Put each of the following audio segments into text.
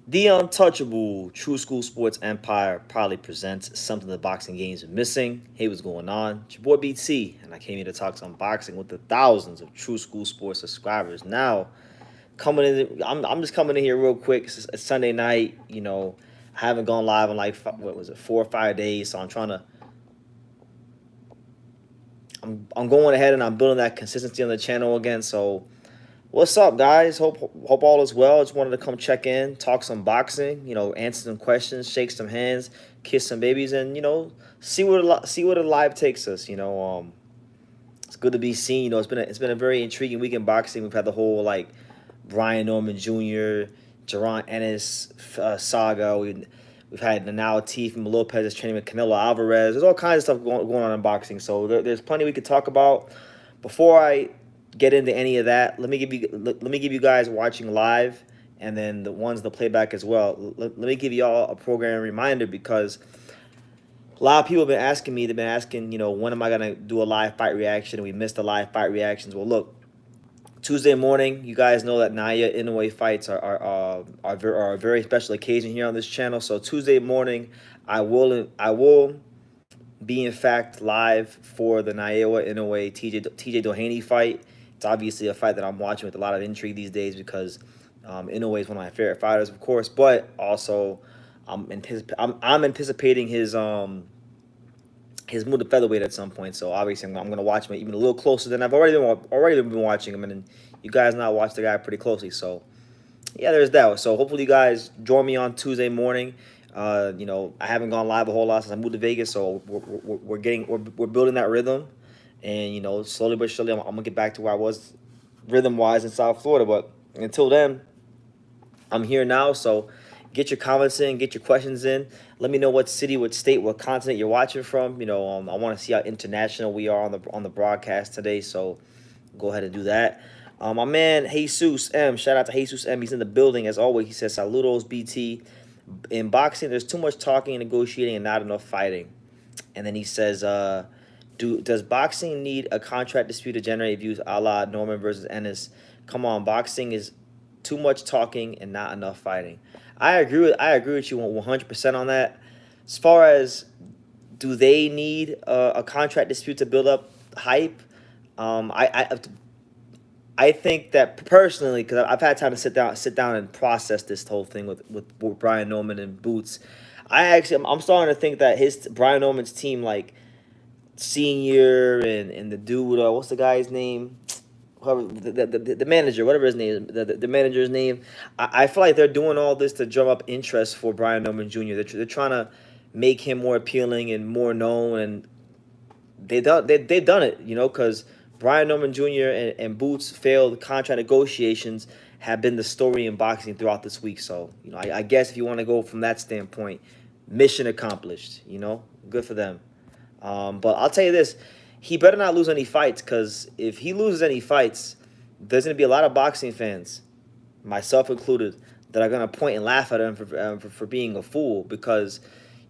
The untouchable True School Sports Empire proudly presents something the boxing games are missing. Hey, what's going on? It's your boy BT, and I came here to talk some boxing with the thousands of True School Sports subscribers. Now, coming in, I'm just coming in here real quick. It's Sunday night. I haven't gone live in like what was it, 4 or 5 days. So I'm going ahead and I'm building that consistency on the channel again. So what's up, guys? Hope all is well. Just wanted to come check in, talk some boxing, answer some questions, shake some hands, kiss some babies, and see where the live takes us. It's good to be seen. It's been a very intriguing week in boxing. We've had the whole like Brian Norman Jr., Ennis saga. We've had the now Team Lopez is training with Canelo Alvarez. There's all kinds of stuff going on in boxing. So there's plenty we could talk about. Before I get into any of that, let me give you guys watching live, and then the playback as well. Let me give you all a program reminder, because a lot of people have been asking me. They've been asking, when am I gonna do a live fight reaction? And we missed the live fight reactions. Well, look, Tuesday morning, you guys know that Naya Inoue fights are a very special occasion here on this channel. So Tuesday morning, I will be in fact live for the Naoya Inoue TJ Doheny fight. It's obviously a fight that I'm watching with a lot of intrigue these days, because Inoue is one of my favorite fighters, of course, but also I'm anticipating his move to featherweight at some point. So obviously I'm going to watch him even a little closer than I've already been watching him, and you guys now watch the guy pretty closely. So yeah, there's that. So hopefully you guys join me on Tuesday morning. I haven't gone live a whole lot since I moved to Vegas, so we're building that rhythm, and slowly but surely I'm gonna get back to where I was rhythm wise in South Florida. But until then, I'm here now. So get your comments in, get your questions in. Let me know what city, what state, what continent you're watching from. I want to see how international we are on the broadcast today. So go ahead and do that. My man Jesus M. Shout out to Jesus M. He's in the building as always. He says, "Saludos, BT. In boxing, there's too much talking and negotiating and not enough fighting." And then he says, does boxing need a contract dispute to generate views, a la Norman versus Ennis? Come on, boxing is too much talking and not enough fighting. I agree with you 100% on that. As far as, do they need a contract dispute to build up hype? I think that personally, because I've had time to sit down and process this whole thing with Brian Norman and Boots. I'm starting to think that his Brian Norman's team, like Senior and the dude, what's the guy's name? Whoever, the manager, whatever his name is, the manager's name. I feel like they're doing all this to drum up interest for Brian Norman Jr. They're trying to make him more appealing and more known, and they've done it, because Brian Norman Jr. and Boots' failed contract negotiations have been the story in boxing throughout this week. So, I guess if you want to go from that standpoint, mission accomplished. Good for them. But I'll tell you this, he better not lose any fights, because if he loses any fights, there's going to be a lot of boxing fans, myself included, that are going to point and laugh at him for being a fool, because,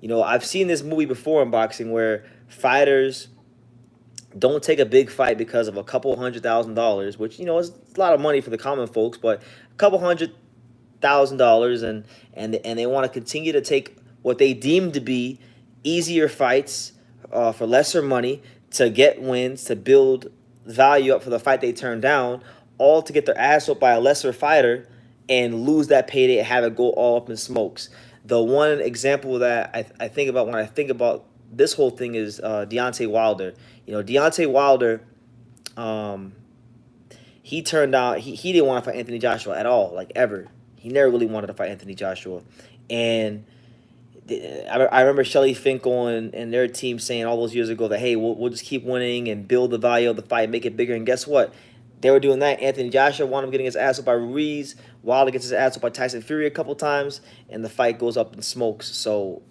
I've seen this movie before in boxing where fighters don't take a big fight because of a couple $100,000, which, is a lot of money for the common folks, but a couple $100,000, and they want to continue to take what they deem to be easier fights for lesser money, to get wins, to build value up for the fight they turn down, all to get their ass whooped by a lesser fighter and lose that payday and have it go all up in smokes. The one example that I think about when I think about this whole thing is Deontay Wilder. Deontay Wilder, um, he turned out he didn't want to fight Anthony Joshua at all, like ever. He never really wanted to fight Anthony Joshua, and I remember Shelly Finkel and their team saying all those years ago that, hey, we'll just keep winning and build the value of the fight, make it bigger. And guess what? They were doing that. Anthony Joshua wound up getting his ass up by Ruiz. Wilder gets his ass up by Tyson Fury a couple times, and the fight goes up in smokes. So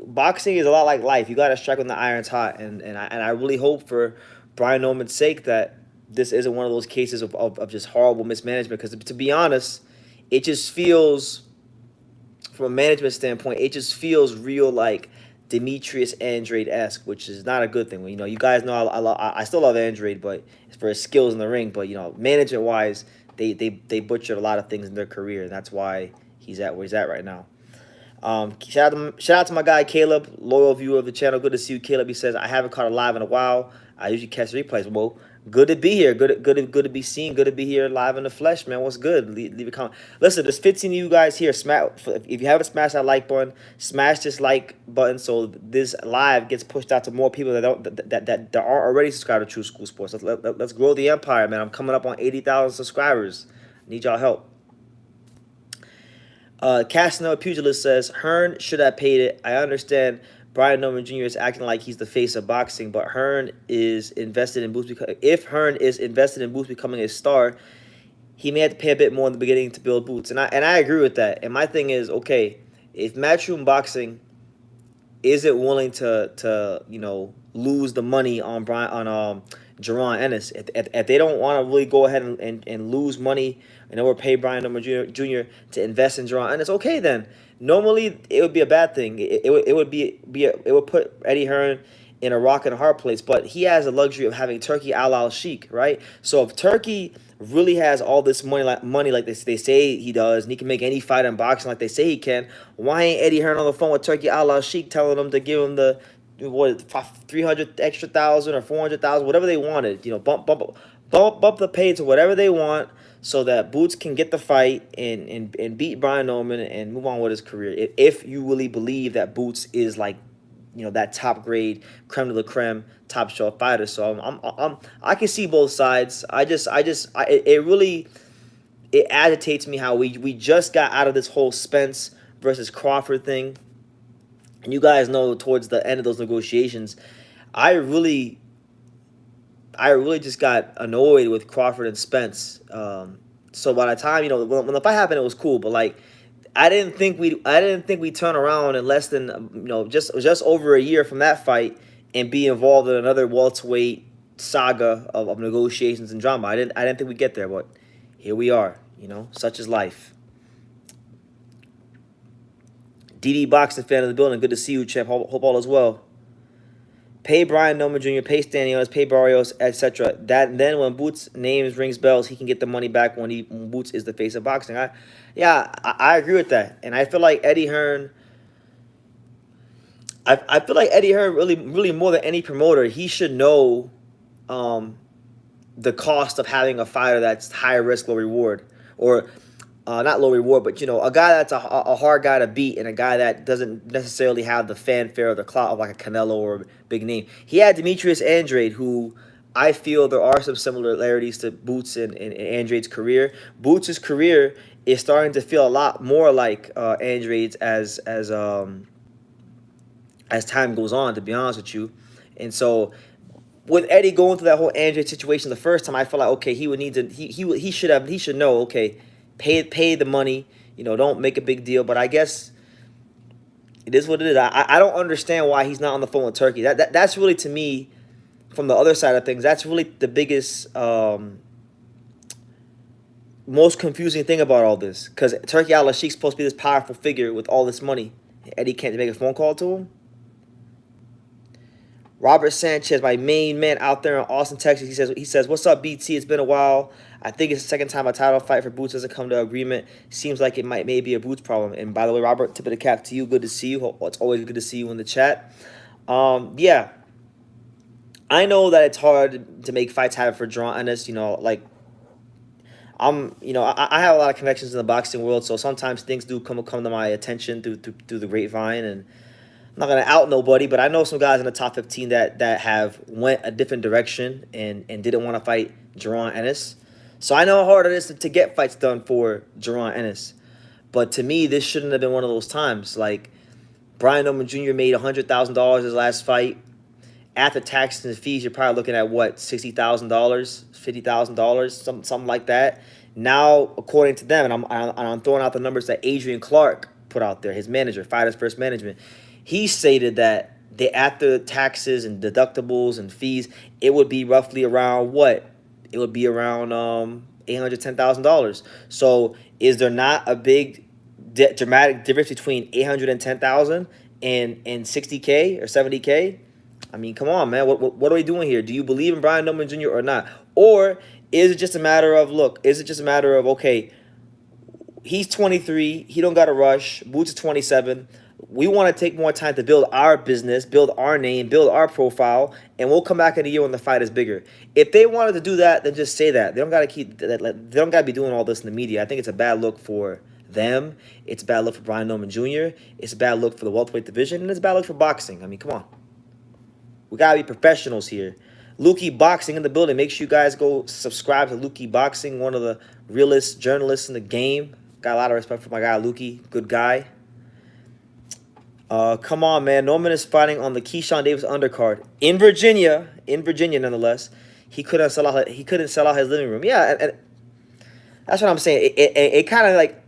boxing is a lot like life. You got to strike when the iron's hot. And I really hope for Brian Norman's sake that this isn't one of those cases of just horrible mismanagement. Because to be honest, it just feels, from a management standpoint, it just feels real like Demetrius Andrade-esque, which is not a good thing. You guys know I still love Andrade, but it's for his skills in the ring. But management wise, they butchered a lot of things in their career, and that's why he's at where he's at right now. Shout out to my guy Caleb, loyal viewer of the channel. Good to see you, Caleb. He says I haven't caught a live in a while. I usually catch replays. Well, good to be here. Good to be seen. Good to be here live in the flesh, man. What's good? Leave a comment. Listen, there's 15 of you guys here. If you haven't smashed that like button, smash this like button so this live gets pushed out to more people that aren't already subscribed to True School Sports. Let's grow the empire, man. I'm coming up on 80,000 subscribers. Need y'all help. Casanova Pugilist says Hearn should have paid it. I understand Brian Norman Jr. is acting like he's the face of boxing, but Hearn is invested in Boots. If Hearn is invested in Boots becoming a star, he may have to pay a bit more in the beginning to build Boots. And I agree with that. And my thing is, okay, if Matchroom Boxing isn't willing to lose the money on Jaron Ennis, if they don't want to really go ahead and lose money and overpay Brian Norman Jr. to invest in Jaron Ennis, okay then. Normally it would be a bad thing. It would put Eddie Hearn in a rock and a hard place, but he has the luxury of having Turki Al-Sheikh, right? So if Turki really has all this money like they say he does, and he can make any fight in boxing like they say he can, why ain't Eddie Hearn on the phone with Turki Al-Sheikh telling him to give him the 300 extra thousand or 400,000, whatever they wanted, bump the pay to whatever they want, so that Boots can get the fight and beat Brian Norman and move on with his career. If you really believe that Boots is like, that top grade, creme de la creme, top shelf fighter, so I can see both sides. It agitates me how we just got out of this whole Spence versus Crawford thing. And you guys know towards the end of those negotiations, I really just got annoyed with Crawford and Spence. So by the time when the fight happened, it was cool, but like I didn't think we'd turn around in less than just over a year from that fight and be involved in another welterweight saga of negotiations and drama. I didn't think we'd get there, but here we are. Such is life. DD Boxing fan of the building. Good to see you, champ. Hope all is well. Pay Brian Norman Jr., pay Stanionis, pay Barrios, etc. Then when Boots' names rings bells, he can get the money back when Boots is the face of boxing. I agree with that. And I feel like Eddie Hearn, really more than any promoter, he should know the cost of having a fighter that's high risk, low reward. Or not low reward, but a guy that's a hard guy to beat, and a guy that doesn't necessarily have the fanfare or the clout of like a Canelo or a big name. He had Demetrius Andrade, who I feel there are some similarities to Boots and Andrade's career. Boots' career is starting to feel a lot more like Andrade's as time goes on, to be honest with you. And so with Eddie going through that whole Andrade situation the first time, I felt like, okay, he would need to he should know, okay, pay the money, don't make a big deal. But I guess it is what it is. I don't understand why he's not on the phone with Turki. That's really, to me, from the other side of things, that's really the biggest, most confusing thing about all this. Because Turki Al-Sheikh's supposed to be this powerful figure with all this money. Eddie can't make a phone call to him. Robert Sanchez, my main man out there in Austin, Texas, he says, "What's up, BT? It's been a while. I think it's the second time a title fight for Boots doesn't come to agreement. Seems like it might maybe a Boots problem." And by the way, Robert, tip of the cap to you. Good to see you. It's always good to see you in the chat. Yeah, I know that it's hard to make fights happen for Jaron Ennis. I have a lot of connections in the boxing world, so sometimes things do come to my attention through the grapevine, and I'm not gonna out nobody, but I know some guys in the top 15 that have went a different direction and didn't want to fight Jaron Ennis. So I know how hard it is to get fights done for Jaron Ennis. But to me, this shouldn't have been one of those times. Like, Brian Norman Jr. made $100,000 his last fight. After taxes and fees, you're probably looking at what, $60,000, $50,000, something like that. Now, according to them, and I'm throwing out the numbers that Adrian Clark put out there, his manager, Fighters First Management. He stated that after taxes and deductibles and fees, it would be roughly around what? It would be around $810,000. So is there not a big dramatic difference between $810,000 and $60K or $70K? I mean, come on, man. What are we doing here? Do you believe in Brian Norman Jr. or not? Or is it just a matter of, okay, He's 23. He don't got to rush. Boots is 27. We want to take more time to build our business, build our name, build our profile, and we'll come back in a year when the fight is bigger. If they wanted to do that, then just say that. They don't got to keep that. They don't got to be doing all this in the media. I think it's a bad look for them. It's a bad look for Brian Norman Jr. It's a bad look for the welterweight division, and it's a bad look for boxing. I mean, come on. We gotta be professionals here. Lukey Boxing in the building. Make sure you guys go subscribe to Lukey Boxing, one of the realest journalists in the game. Got a lot of respect for my guy Lukey. Good guy. Come on, man. Norman is fighting on the Keyshawn Davis undercard in Virginia. In Virginia, nonetheless. He couldn't sell out. He couldn't sell out his living room. Yeah, and that's what I'm saying. It kind of like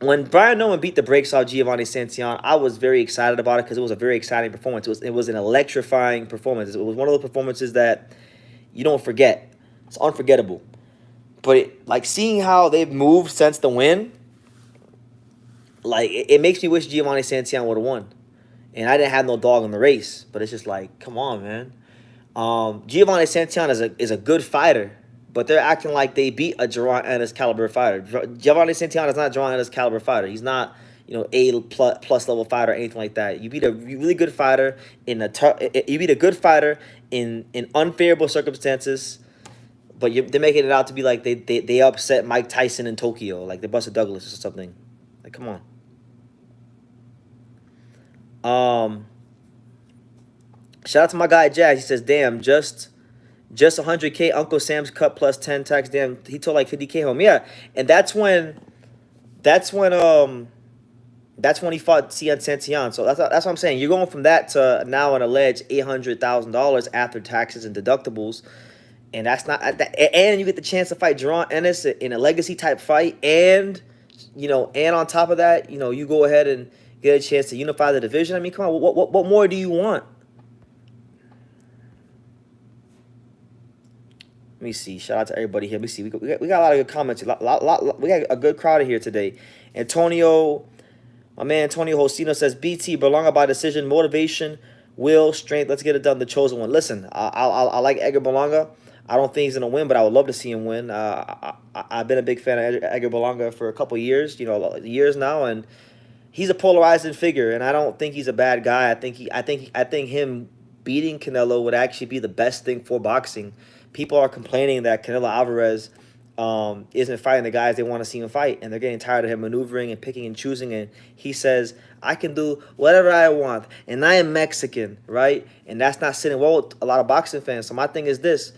when Brian Norman beat the brakes off Giovanni Santillan, I was very excited about it because it was a very exciting performance. It was an electrifying performance. It was one of those performances that you don't forget. It's unforgettable. But like seeing how they've moved since the win, like it makes me wish Giovanni Santillan would have won. And I didn't have no dog in the race, but it's just like, come on, man. Giovanni Santillan is a good fighter, but they're acting like they beat a Jaron Ennis caliber fighter. Giovanni Santillan is not Jaron Ennis caliber fighter. He's not, A plus level fighter or anything like that. You beat a really good fighter you beat a good fighter in unfavorable circumstances, but they're making it out to be like they upset Mike Tyson in Tokyo, like they busted Douglas or something. Like, come on. Shout out to my guy Jazz. He says, "Damn, just 100K Uncle Sam's cut plus 10 tax. Damn, he told like 50K home. Yeah, and that's when he fought Cian Santillan. So that's what I'm saying. You're going from that to now an alleged $800,000 after taxes and deductibles, and that's not. And you get the chance to fight Jaron Ennis in a legacy type fight, and and on top of that, you go ahead and get a chance to unify the division. I mean, come on, what more do you want?" Let me see. Shout out to everybody here. Let me see. We got a lot of good comments. We got a good crowd here today. Antonio, my man Antonio Hosino says, "BT Berlanga by decision, motivation, will, strength. Let's get it done. The chosen one." Listen, I like Edgar Berlanga. I don't think he's gonna win, but I would love to see him win. I've been a big fan of Edgar Berlanga for a couple years, years now, and he's a polarizing figure. And I don't think he's a bad guy. I think him beating Canelo would actually be the best thing for boxing. People are complaining that Canelo Alvarez isn't fighting the guys they want to see him fight, and they're getting tired of him maneuvering and picking and choosing. And he says, "I can do whatever I want, and I am Mexican," right? And that's not sitting well with a lot of boxing fans. So my thing is this: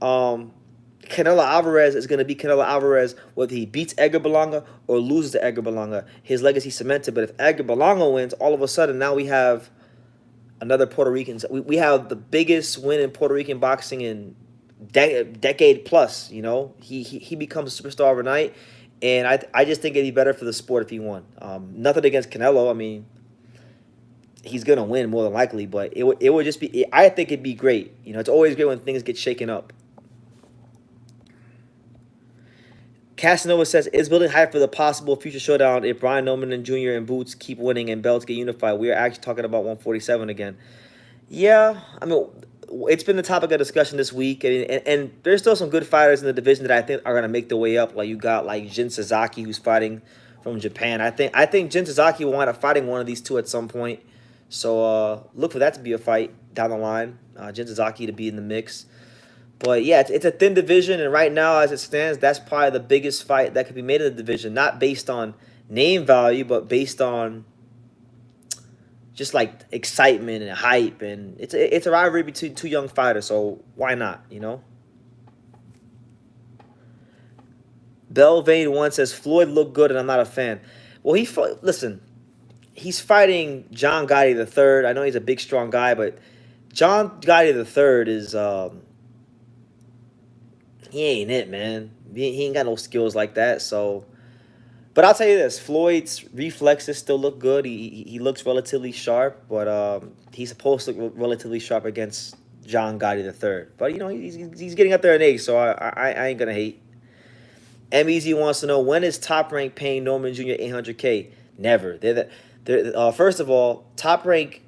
Canelo Alvarez is going to be Canelo Alvarez whether he beats Edgar Berlanga or loses to Edgar Berlanga. His legacy cemented. But if Edgar Berlanga wins, all of a sudden now we have another Puerto Rican. We have the biggest win in Puerto Rican boxing in decade plus. He becomes a superstar overnight, and I just think it'd be better for the sport if he won. Nothing against Canelo. I mean, he's gonna win more than likely, but it would just be. I think it'd be great. It's always great when things get shaken up. Casanova says, "Is building hype for the possible future showdown if Brian Norman and Jr. and Boots keep winning and belts get unified." We are actually talking about 147 again. Yeah, I mean, it's been the topic of discussion this week, and there's still some good fighters in the division that I think are gonna make their way up. Like you got like Jin Sasaki, who's fighting from Japan. I think Jin Sasaki will wind up fighting one of these two at some point. So look for that to be a fight down the line. Jin Sasaki to be in the mix. But yeah, it's a thin division, and right now, as it stands, that's probably the biggest fight that could be made in the division. Not based on name value, but based on just like excitement and hype, and it's a rivalry between two young fighters. So why not? Belvane one says Floyd looked good, and I'm not a fan. Well, listen, he's fighting John Gotti III. I know he's a big, strong guy, but John Gotti III is he ain't it, man. He ain't got no skills like that. So, but I'll tell you this: Floyd's reflexes still look good. He looks relatively sharp, but he's supposed to look relatively sharp against John Gotti III. But he's getting up there in age, so I ain't gonna hate. MEZ wants to know, when is Top Rank paying Norman Jr. 800K? Never. First of all, Top Rank,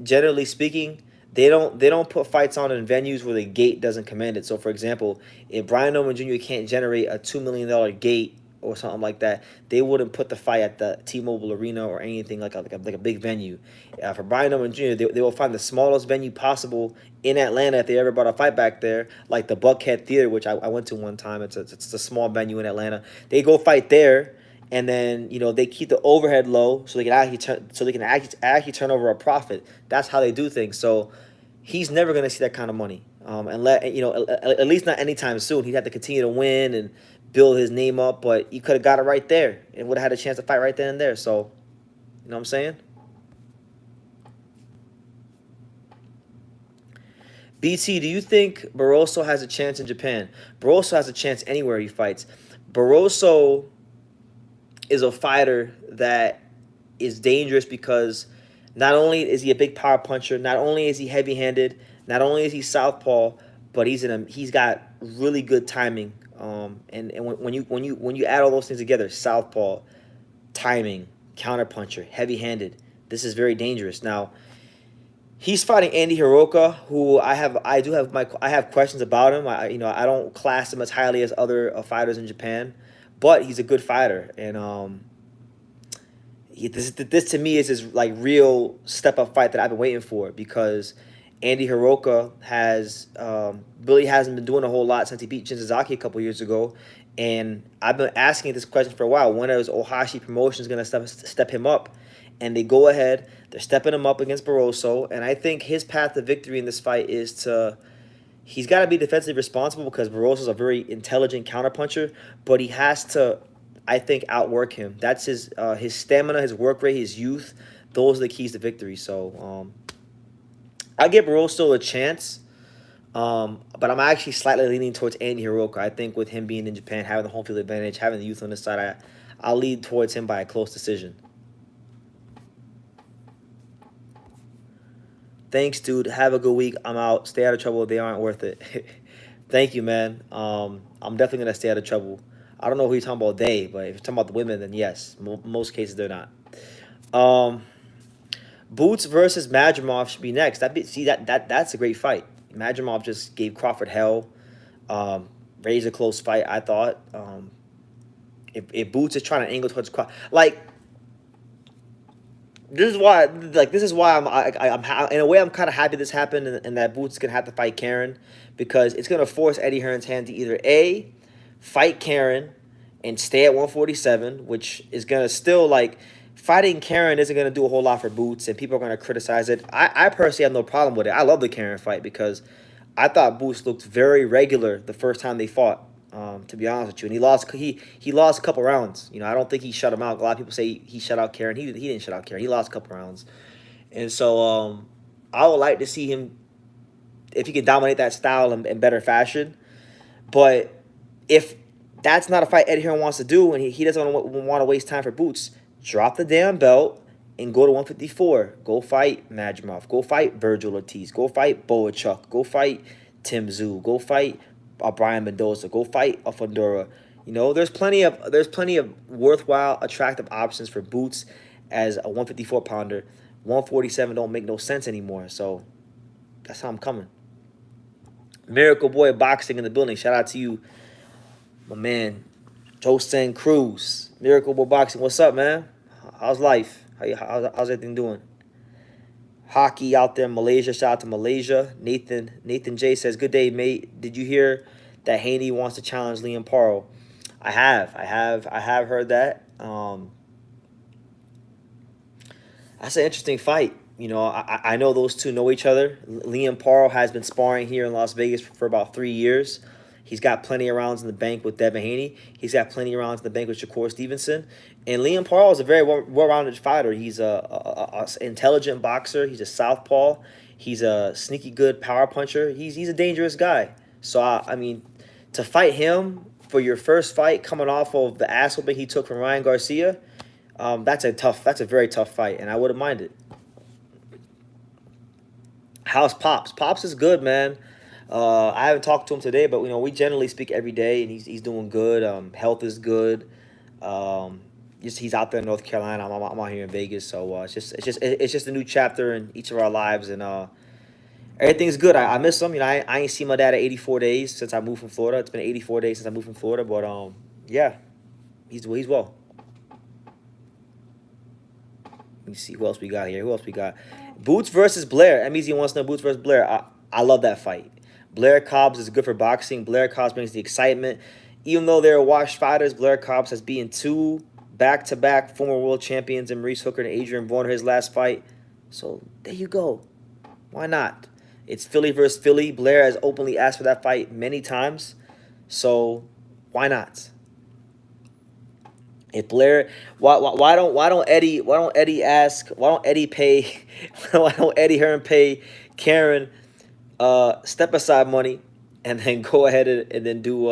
generally speaking, they don't put fights on in venues where the gate doesn't command it. So, for example, if Brian Norman Jr. can't generate a $2 million gate or something like that, they wouldn't put the fight at the T-Mobile Arena or anything like a big venue. For Brian Norman Jr., they will find the smallest venue possible in Atlanta if they ever brought a fight back there, like the Buckhead Theater, which I went to one time. It's a small venue in Atlanta. They go fight there, and then they keep the overhead low so they can actually turn over a profit. That's how they do things. So he's never going to see that kind of money. And at least not anytime soon. He'd have to continue to win and build his name up, but he could have got it right there and would have had a chance to fight right then and there. So, you know what I'm saying? BT, do you think Barroso has a chance in Japan? Barroso has a chance anywhere he fights. Barroso is a fighter that is dangerous because not only is he a big power puncher, not only is he heavy-handed, not only is he southpaw, but he's got really good timing. And when you add all those things together, southpaw, timing, counterpuncher, heavy-handed, this is very dangerous. Now, he's fighting Andy Hiroka, who I have questions about him. I don't class him as highly as other fighters in Japan, but he's a good fighter, and this to me is his like real step up fight that I've been waiting for, because Andy Hiroka really hasn't been doing a whole lot since he beat Shinzaki a couple years ago, and I've been asking this question for a while. When is Ohashi Promotions going to step him up? And they go ahead. They're stepping him up against Barroso, and I think his path to victory in this fight is he's got to be defensively responsible because Barroso's a very intelligent counterpuncher, but he has to, I think, outwork him. That's his stamina, his work rate, his youth. Those are the keys to victory. So I give Barroso a chance, but I'm actually slightly leaning towards Andy Hiroka. I think with him being in Japan, having the home field advantage, having the youth on his side, I'll lead towards him by a close decision. Thanks, dude. Have a good week. I'm out. Stay out of trouble. They aren't worth it. Thank you, man. I'm definitely going to stay out of trouble. I don't know who you're talking about, they, but if you're talking about the women, then yes. Most cases, they're not. Boots versus Madrimov should be next. That's a great fight. Madrimov just gave Crawford hell. Raised a close fight, I thought. If Boots is trying to angle towards Crawford, this is why I'm in a way I'm kind of happy this happened, and that Boots is gonna have to fight Karen, because it's gonna force Eddie Hearn's hand to either A, fight Karen and stay at 147, which is gonna still fighting Karen isn't gonna do a whole lot for Boots, and people are gonna criticize it. I personally have no problem with it. I love the Karen fight because I thought Boots looked very regular the first time they fought. To be honest with you, and he lost a couple rounds. I don't think he shut him out. A lot of people say he shut out Karen. He didn't shut out Karen. He lost a couple rounds, and so I would like to see him if he can dominate that style in better fashion. But if that's not a fight Eddie Hearn wants to do, and he doesn't want to waste time for Boots, drop the damn belt and go to 154. Go fight Madrimov. Go fight Virgil Ortiz. Go fight Boachuk. Go fight Tim Tszyu. Go fight Brian Mendoza. Go fight a Fundora. There's plenty of worthwhile, attractive options for Boots as a 154 pounder. 147 don't make no sense anymore. So that's how I'm coming. Miracle Boy Boxing in the building. Shout out to you, my man, Josen Cruz. Miracle Boy Boxing. What's up, man? How's life? How's everything doing? Hockey out there in Malaysia. Shout out to Malaysia. Nathan J says, "Good day, mate. Did you hear that Haney wants to challenge Liam Paro?" I have heard that. That's an interesting fight. I know those two know each other. Liam Paro has been sparring here in Las Vegas for about 3 years. He's got plenty of rounds in the bank with Devin Haney. He's got plenty of rounds in the bank with Shakur Stevenson. And Liam Paro is a very well-rounded fighter. He's a intelligent boxer. He's a southpaw. He's a sneaky good power puncher. He's a dangerous guy. So, I mean, to fight him for your first fight coming off of the ass whooping he took from Ryan Garcia, that's a very tough fight, and I wouldn't mind it. How's Pops? Pops is good, man. I haven't talked to him today, but we generally speak every day, and he's doing good. Health is good. He's out there in North Carolina. I'm out here in Vegas, so it's just a new chapter in each of our lives, and everything's good. I miss him. I ain't seen my dad at 84 days since I moved from Florida. It's been 84 days since I moved from Florida, but yeah, He's well. Let me see who else we got here. Who else we got? Boots versus Blair. MEZ wants to know Boots versus Blair. I love that fight. Blair Cobbs is good for boxing. Blair Cobbs brings the excitement. Even though they're washed fighters, Blair Cobbs has beaten two back-to-back former world champions in Maurice Hooker and Adrian Broner his last fight. So there you go. Why not? It's Philly versus Philly. Blair has openly asked for that fight many times. So why not? If Blair, why don't Eddie ask, why don't Eddie pay, why don't Eddie Hearn pay Karen step aside money, and then go ahead and then do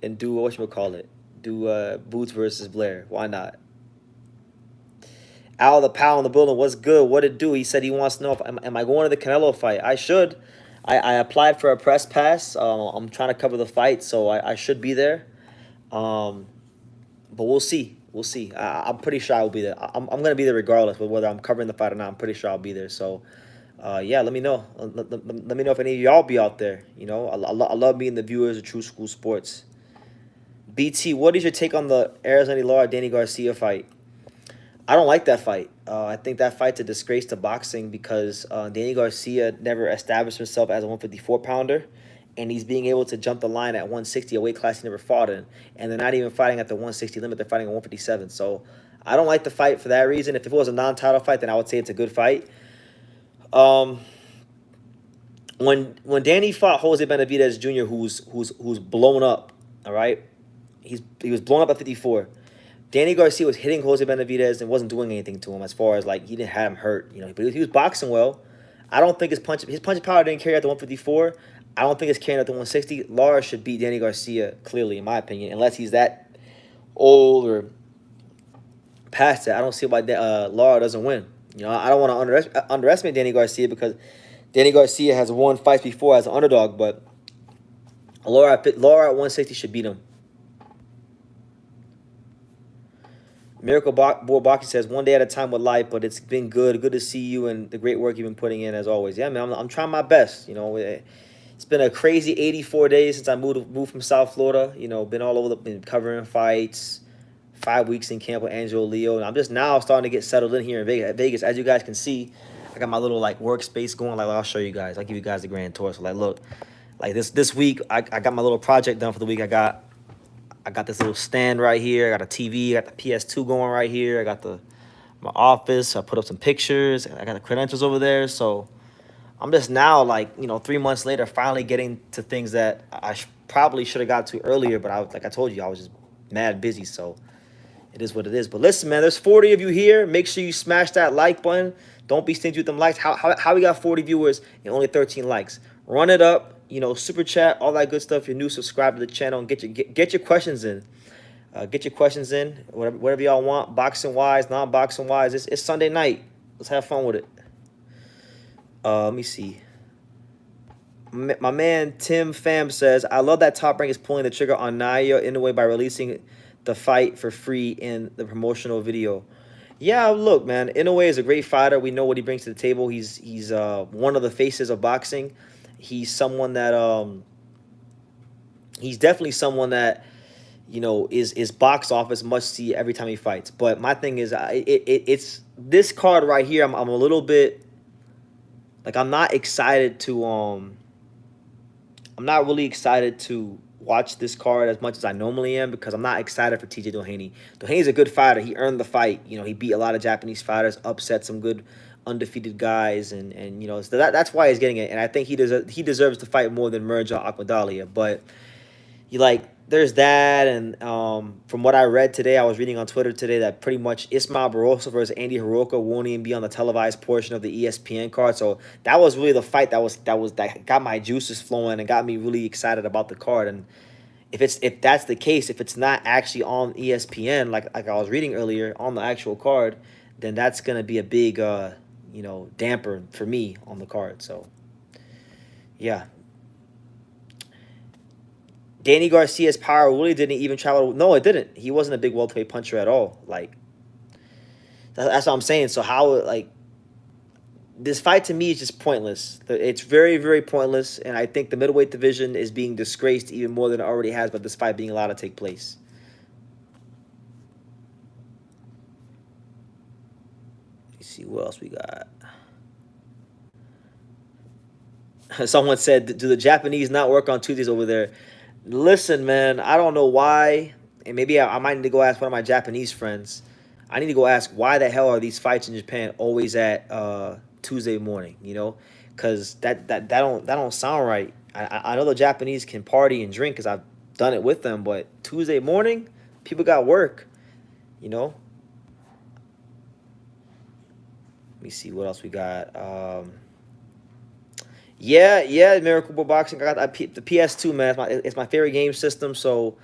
whatchamacallit, do Boots versus Blair. Why not? Al the pal in the building, what's good? What it do? He said he wants to know if am I going to the Canelo fight? I should. I applied for a press pass. I'm trying to cover the fight, so I should be there. But we'll see. We'll see. I'm pretty sure I will be there. I'm going to be there regardless, but whether I'm covering the fight or not, I'm pretty sure I'll be there. So, yeah, let me know. Let me know if any of y'all be out there. You know, I love meeting the viewers of True School Sports. BT, what is your take on the Arizona Lora Danny Garcia fight? I don't like that fight. I think that fight's a disgrace to boxing because Danny Garcia never established himself as a 154-pounder, and he's being able to jump the line at 160, a weight class he never fought in, and they're not even fighting at the 160 limit. They're fighting at 157. So I don't like the fight for that reason. If it was a non-title fight, then I would say it's a good fight. When Danny fought Jose Benavidez Jr., who's blown up, all right, he was blown up at 54. Danny Garcia was hitting Jose Benavidez and wasn't doing anything to him as far as, like, he didn't have him hurt, you know, but he was boxing well. I don't think his punch power didn't carry at the 154. I don't think it's carrying at the 160. Lora should beat Danny Garcia, clearly, in my opinion, unless he's that old or past it. I don't see why Lora doesn't win. You know, I don't want to underestimate Danny Garcia because Danny Garcia has won fights before as an underdog, but Lora at 160 should beat him. Miracle Baki says, one day at a time with life, but it's been good. Good to see you and the great work you've been putting in as always. Yeah, man, I'm trying my best. You know, it's been a crazy 84 days since I moved from South Florida. You know, been all over, been covering fights, 5 weeks in camp with Angelo Leo. And I'm just now starting to get settled in here in Vegas. As you guys can see, I got my little, like, workspace going. Like, I'll show you guys. I'll give you guys the grand tour. So, like, look, like this week, I got my little project done for the week. I got this little stand right here. I got a TV. I got the PS2 going right here. I got my office. I put up some pictures. I got the credentials over there. So I'm just now, like, you know, 3 months later, finally getting to things that I probably should have got to earlier. But like I told you, I was just mad busy. So it is what it is. But listen, man, there's 40 of you here. Make sure you smash that like button. Don't be stingy with them likes. How we got 40 viewers and only 13 likes? Run it up. You know, super chat, all that good stuff. If you're new, subscribe to the channel and get your questions in. Get your questions in, whatever y'all want, boxing wise, non-boxing wise. It's Sunday night. Let's have fun with it. Let me see. My man Tim Pham says, I love that Top Rank is pulling the trigger on Naya in a way by releasing the fight for free in the promotional video. Yeah, look, man, Inoue is a great fighter. We know what he brings to the table. He's one of the faces of boxing. He's someone that he's definitely someone that, you know, is box office must see every time he fights. But my thing is, it's this card right here. I'm a little bit like, I'm not excited to I'm not really excited to watch this card as much as I normally am because I'm not excited for TJ Doheny. Doheny's a good fighter. He earned the fight. You know, he beat a lot of Japanese fighters, upset some good undefeated guys, and you know, so that's why he's getting it. And I think he deserves to fight more than Merja Akmadalia. But you like, there's that, and from what I read today, I was reading on Twitter today that pretty much Ismael Barroso versus Andy Hiroka won't even be on the televised portion of the ESPN card. So that was really the fight that got my juices flowing and got me really excited about the card. And if that's the case, if it's not actually on ESPN, like I was reading earlier on the actual card, then that's gonna be a big you know, damper for me on the card. So yeah. Danny Garcia's power really didn't even travel. No, it didn't. He wasn't a big welterweight puncher at all. Like, that's what I'm saying. So how, like, this fight to me is just pointless. It's very, very pointless. And I think the middleweight division is being disgraced even more than it already has by this fight being allowed to take place. see what else we got. Someone said, "Do the Japanese not work on Tuesdays over there?" Listen, man, I don't know why, and maybe I might need to go ask one of my Japanese friends. I need to go ask why the hell are these fights in Japan always at Tuesday morning? You know, because that don't sound right. I know the Japanese can party and drink because I've done it with them, but Tuesday morning, people got work. You know. Let me see what else we got. Yeah, Miracle Boxing. I got the PS2, man. It's my favorite game system. So,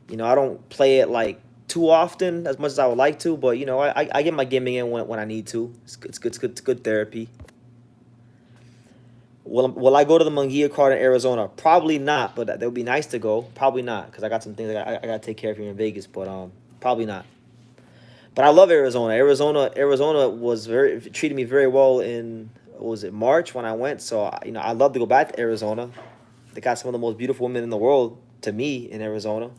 I don't play it like too often as much as I would like to. But I get my gaming in when I need to. It's good therapy. Will I go to the Munguia card in Arizona? Probably not, but that would be nice to go. Probably not, because I got some things I got to take care of here in Vegas. But probably not. But I love Arizona. Arizona was very treated me very well in, what was it, March when I went. So I love to go back to Arizona. They got some of the most beautiful women in the world to me in Arizona.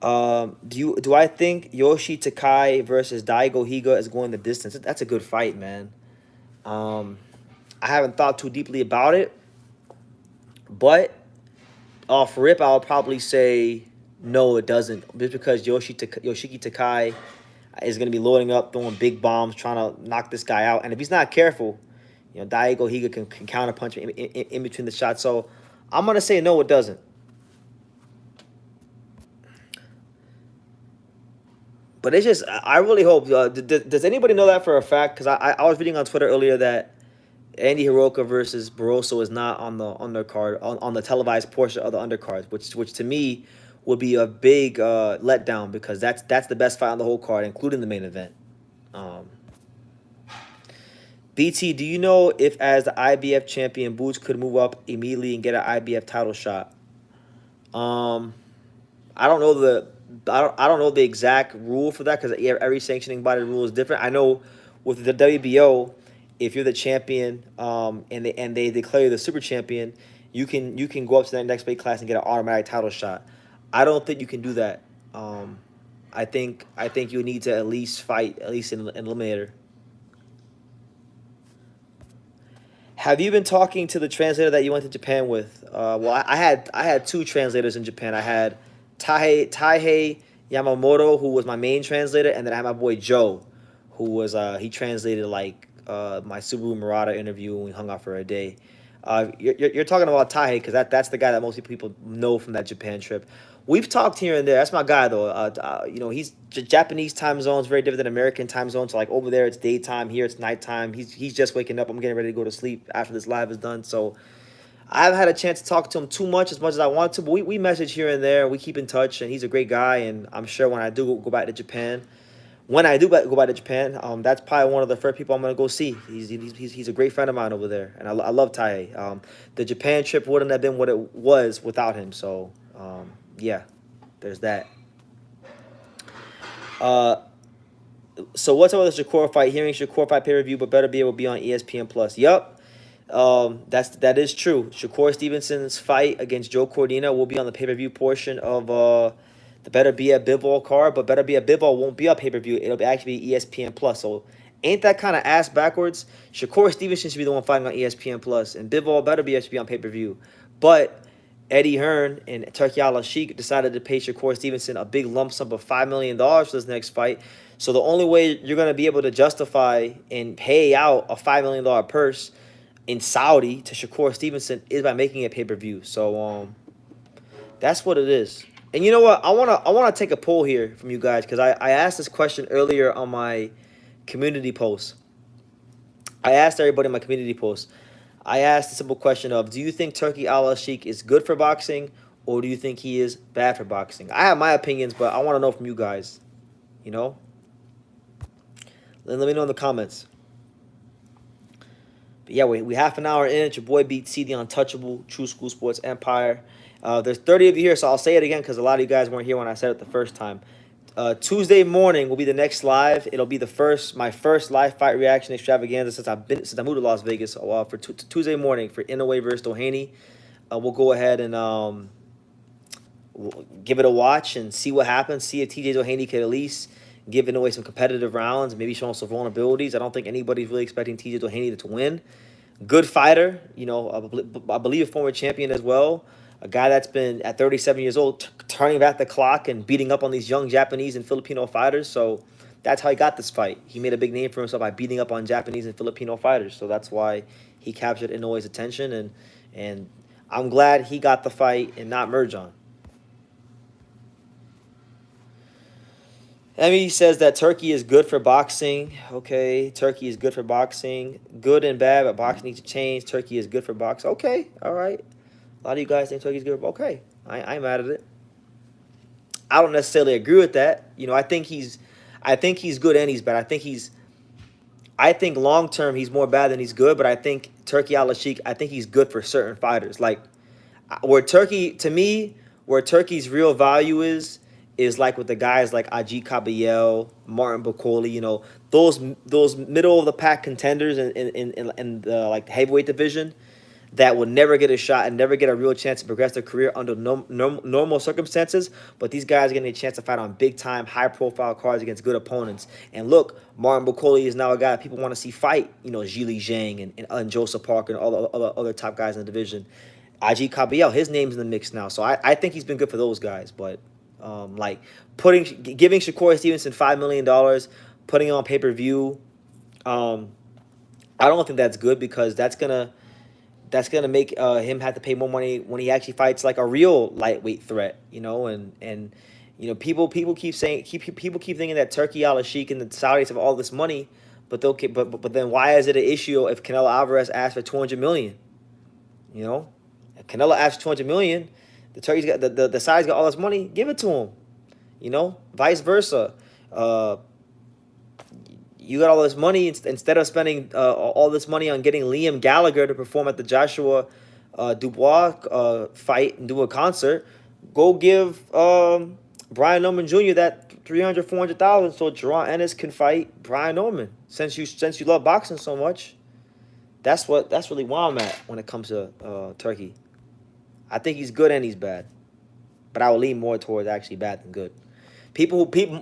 Do I think Yoshi Takai versus Daigo Higa is going the distance? That's a good fight, man. Um, I haven't thought too deeply about it, but off rip, I'll probably say no, it doesn't. Just because Yoshiki Takai is going to be loading up, throwing big bombs, trying to knock this guy out. And if he's not careful, Daigo Higa can counterpunch in between the shots. So I'm going to say no, it doesn't. But it's just, I really hope. Does anybody know that for a fact? Because I was reading on Twitter earlier that Andy Hiroka versus Barroso is not on the undercard, on the televised portion of the undercard, which to me would be a big letdown, because that's the best fight on the whole card, including the main event. Um, BT, do you know if as the IBF champion, Boots could move up immediately and get an IBF title shot? Um, I don't know the exact rule for that, because every sanctioning body rule is different. I know with the WBO, if you're the champion, and they declare you the super champion, you can go up to that next weight class and get an automatic title shot. I don't think you can do that. Um, I think you need to at least fight at least in an eliminator. Have you been talking to the translator that you went to Japan with? Well, I had two translators in Japan. I had Taihei Yamamoto, who was my main translator, and then I had my boy Joe, who was he translated like my Subaru Murata interview when we hung out for a day. You're talking about Taihei, because that's the guy that most people know from that Japan trip. We've talked here and there. That's my guy, though. He's Japanese time zone is very different than American time zone. So like over there, it's daytime. Here, it's nighttime. He's just waking up. I'm getting ready to go to sleep after this live is done. So I haven't had a chance to talk to him too much as I want to. But we message here and there. We keep in touch, and he's a great guy. And I'm sure when I do go back to Japan, that's probably one of the first people I'm gonna go see. He's a great friend of mine over there, and I love Tai. The Japan trip wouldn't have been what it was without him. So yeah, there's that. Uh, so what's up with the Shakur fight? Hearing Shakur fight pay per view, but better be able to be on ESPN Plus. Yup. That is true. Shakur Stevenson's fight against Joe Cordina will be on the pay per view portion of the Better Be at Bivol card, but Better Be at Bivol won't be on pay per view. It'll actually be ESPN Plus. So ain't that kind of ass backwards? Shakur Stevenson should be the one fighting on ESPN Plus, and Bivol Better Be should be on pay per view. But Eddie Hearn and Turki Al-Sheikh decided to pay Shakur Stevenson a big lump sum of $5 million for this next fight. So the only way you're going to be able to justify and pay out a $5 million purse in Saudi to Shakur Stevenson is by making it pay-per-view. So that's what it is. And you know what? I wanna take a poll here from you guys, because I asked this question earlier on my community post. I asked everybody in my community post. I asked the simple question of, do you think Turki Al-Sheikh is good for boxing, or do you think he is bad for boxing? I have my opinions, but I want to know from you guys. You know? Let me know in the comments. But yeah, we half an hour in. It's your boy BT, the untouchable True School Sports Empire. There's 30 of you here, so I'll say it again because a lot of you guys weren't here when I said it the first time. Tuesday morning will be the next live. It'll be my first live fight reaction extravaganza since I moved to Las Vegas. For Tuesday morning for Inoue versus Doheny. We'll go ahead and we'll give it a watch and see what happens. See if TJ Doheny could at least giving away some competitive rounds, maybe showing some vulnerabilities. I don't think anybody's really expecting TJ Haney to win. Good fighter, you know, I believe a former champion as well. A guy that's been at 37 years old, turning back the clock and beating up on these young Japanese and Filipino fighters. So that's how he got this fight. He made a big name for himself by beating up on Japanese and Filipino fighters. So that's why he captured Inoue's attention, and I'm glad he got the fight and not Merjan. Emmy says that Turkey is good for boxing. Okay, Turkey is good for boxing. Good and bad, but boxing needs to change. Turkey is good for boxing. Okay, all right. A lot of you guys think Turkey's good. Okay, I ain't mad at it. I don't necessarily agree with that. You know, I think he's good and he's bad. I think long term he's more bad than he's good. But I think Turki Al-Sheikh, I think he's good for certain fighters. Like where Turkey's real value is like with the guys like Aji Kabayel, Martin Bakoli, you know, those middle of the pack contenders in the like heavyweight division that would never get a shot and never get a real chance to progress their career under normal circumstances. But these guys are getting a chance to fight on big time, high profile cards against good opponents. And look, Martin Bakoli is now a guy that people want to see fight. You know, Zhili Zhang and Joseph Parker and all the other top guys in the division. Aji Kabayel, his name's in the mix now, so I think he's been good for those guys. But like giving Shakur Stevenson $5 million, putting him on pay-per-view, I don't think that's good because that's gonna make him have to pay more money when he actually fights like a real lightweight threat, you know. And you know, people keep thinking that Turki Al-Sheikh and the Saudis have all this money, but then why is it an issue if Canelo Alvarez asks for $200 million? You know, if Canelo asks $200 million, the Turkey's got the Saudis got all this money, give it to him. You know, vice versa. You got all this money, instead of spending all this money on getting Liam Gallagher to perform at the Joshua Dubois fight and do a concert, go give Brian Norman Jr. that $300,000, $400,000 so Jerron Ennis can fight Brian Norman. Since you love boxing so much, that's really where I'm at when it comes to Turkey. I think he's good and he's bad, but I would lean more towards actually bad than good.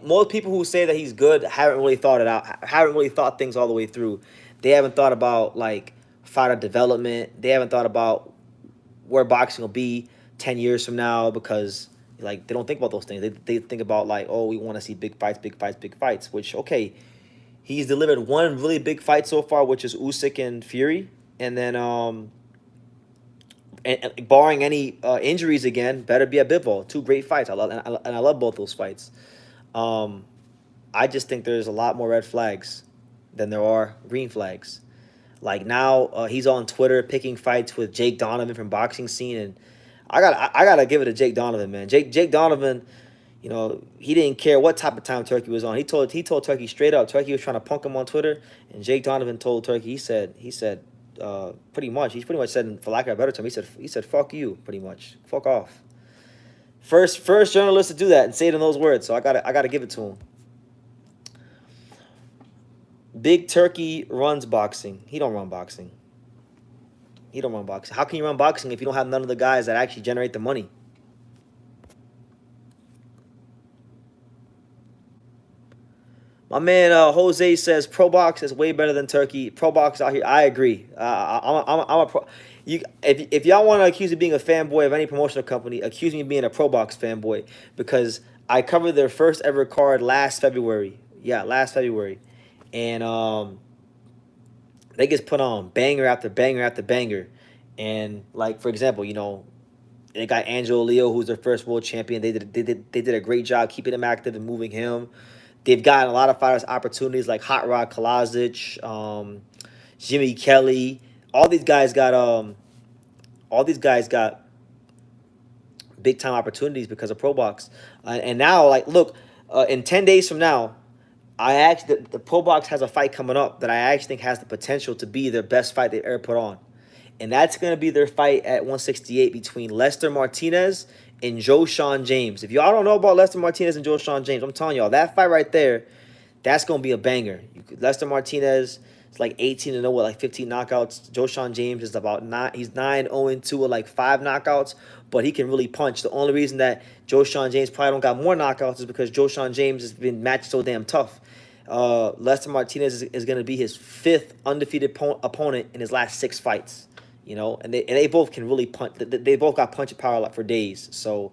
Most people who say that he's good haven't really thought it out, haven't really thought things all the way through. They haven't thought about like fighter development. They haven't thought about where boxing will be 10 years from now, because like they don't think about those things. They think about like, oh, we want to see big fights, which, okay, he's delivered one really big fight so far, which is Usyk and Fury, and then and barring any injuries again, better be at Bivol. Two great fights. I love both those fights. I just think there's a lot more red flags than there are green flags. Like now, he's on Twitter picking fights with Jake Donovan from Boxing Scene, and I gotta give it to Jake Donovan, man. Jake Donovan, you know, he didn't care what type of time Turkey was on. He told Turkey straight up. Turkey was trying to punk him on Twitter, and Jake Donovan told Turkey, he said pretty much said, for lack of a better term, he said fuck you, pretty much, fuck off. First journalist to do that and say it in those words, so I gotta give it to him. Big Turkey runs boxing. He don't run boxing. How can you run boxing if you don't have none of the guys that actually generate the money? My man Jose says ProBox is way better than Turkey. ProBox out here, I agree. I'm a pro. If y'all want to accuse me of being a fanboy of any promotional company, accuse me of being a ProBox fanboy, because I covered their first ever card last February. Yeah, last February, and they just put on banger after banger after banger, and like, for example, you know, they got Angelo Leo, who's their first world champion. They did a great job keeping him active and moving him. They've gotten a lot of fighters opportunities like Hot Rod Kalazic, Jimmy Kelly. All these guys got big time opportunities because of ProBox. And now, like, look, in 10 days from now, the ProBox has a fight coming up that I actually think has the potential to be their best fight they've ever put on. And that's going to be their fight at 168 between Lester Martinez and Joe Sean James. If y'all don't know about Lester Martinez and Joe Sean James, I'm telling y'all, that fight right there, that's going to be a banger. Lester Martinez, It's like 18-0 with like 15 knockouts. Joshawn James is about nine. He's 9-0-2 with like 5 knockouts, but he can really punch. The only reason that Joshawn James probably don't got more knockouts is because Joshawn James has been matched so damn tough. Lester Martinez is going to be his 5th undefeated opponent in his last 6 fights. You know, and they both can really punch. They both got punching power like for days. So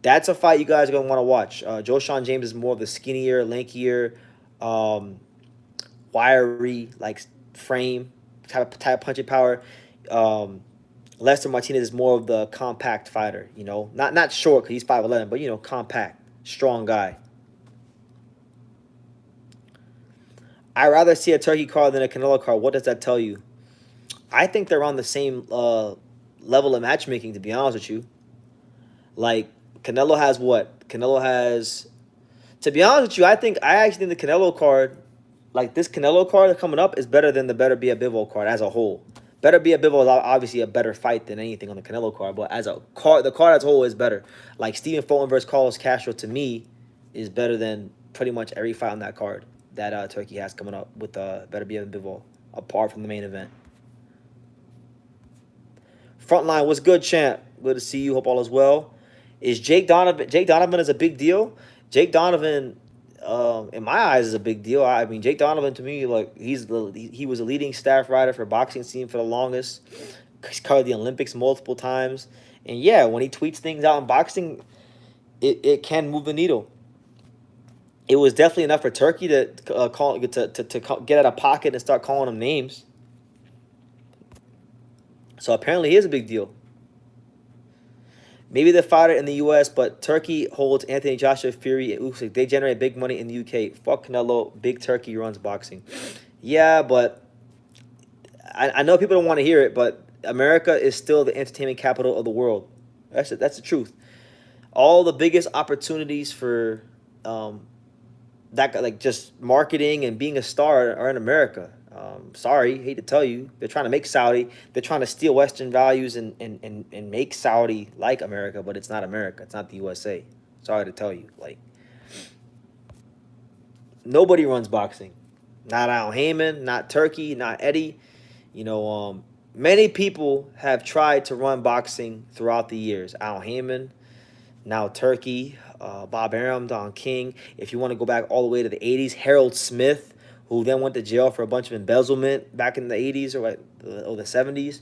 that's a fight you guys are gonna want to watch. Joshawn James is more of the skinnier, lankier, wiry like frame type of punching power. Lester Martinez is more of the compact fighter. You know, not short because he's 5'11", but you know, compact, strong guy. I'd rather see a Turkey card than a Canelo card. What does that tell you? I think they're on the same level of matchmaking, to be honest with you. Like, Canelo has what? Canelo has... To be honest with you, I actually think the Canelo card, like this Canelo card coming up, is better than the Better Be a Bivol card as a whole. Better Be a Bivol is obviously a better fight than anything on the Canelo card, but as a card, the card as a whole is better. Like, Stephen Fulton versus Carlos Castro, to me, is better than pretty much every fight on that card that Turkey has coming up with Better Be a Bivol, apart from the main event. Frontline, what's good, champ? Good to see you. Hope all is well. Is Jake Donovan? Jake Donovan is a big deal. Jake Donovan, in my eyes, is a big deal. I mean, Jake Donovan to me, like he was a leading staff writer for boxing scene for the longest. He's covered the Olympics multiple times, and yeah, when he tweets things out in boxing, it can move the needle. It was definitely enough for Turkey to get out of pocket and start calling him names. So apparently he is a big deal. Maybe the fighter in the U.S., but Turkey holds Anthony Joshua, Fury, and Usyk. They generate big money in the U.K. Fuck Canelo. Big Turkey runs boxing. Yeah, but I know people don't want to hear it, but America is still the entertainment capital of the world. That's the truth. All the biggest opportunities for that, like just marketing and being a star, are in America. Sorry, hate to tell you, they're trying to make Saudi. They're trying to steal Western values and make Saudi like America, but it's not America. It's not the USA. Sorry to tell you, like nobody runs boxing. Not Al Heyman, not Turkey, not Eddie. You know, many people have tried to run boxing throughout the years. Al Heyman, now Turkey, Bob Arum, Don King. If you want to go back all the way to the 80s, Harold Smith, who then went to jail for a bunch of embezzlement back in the 80s or the 70s.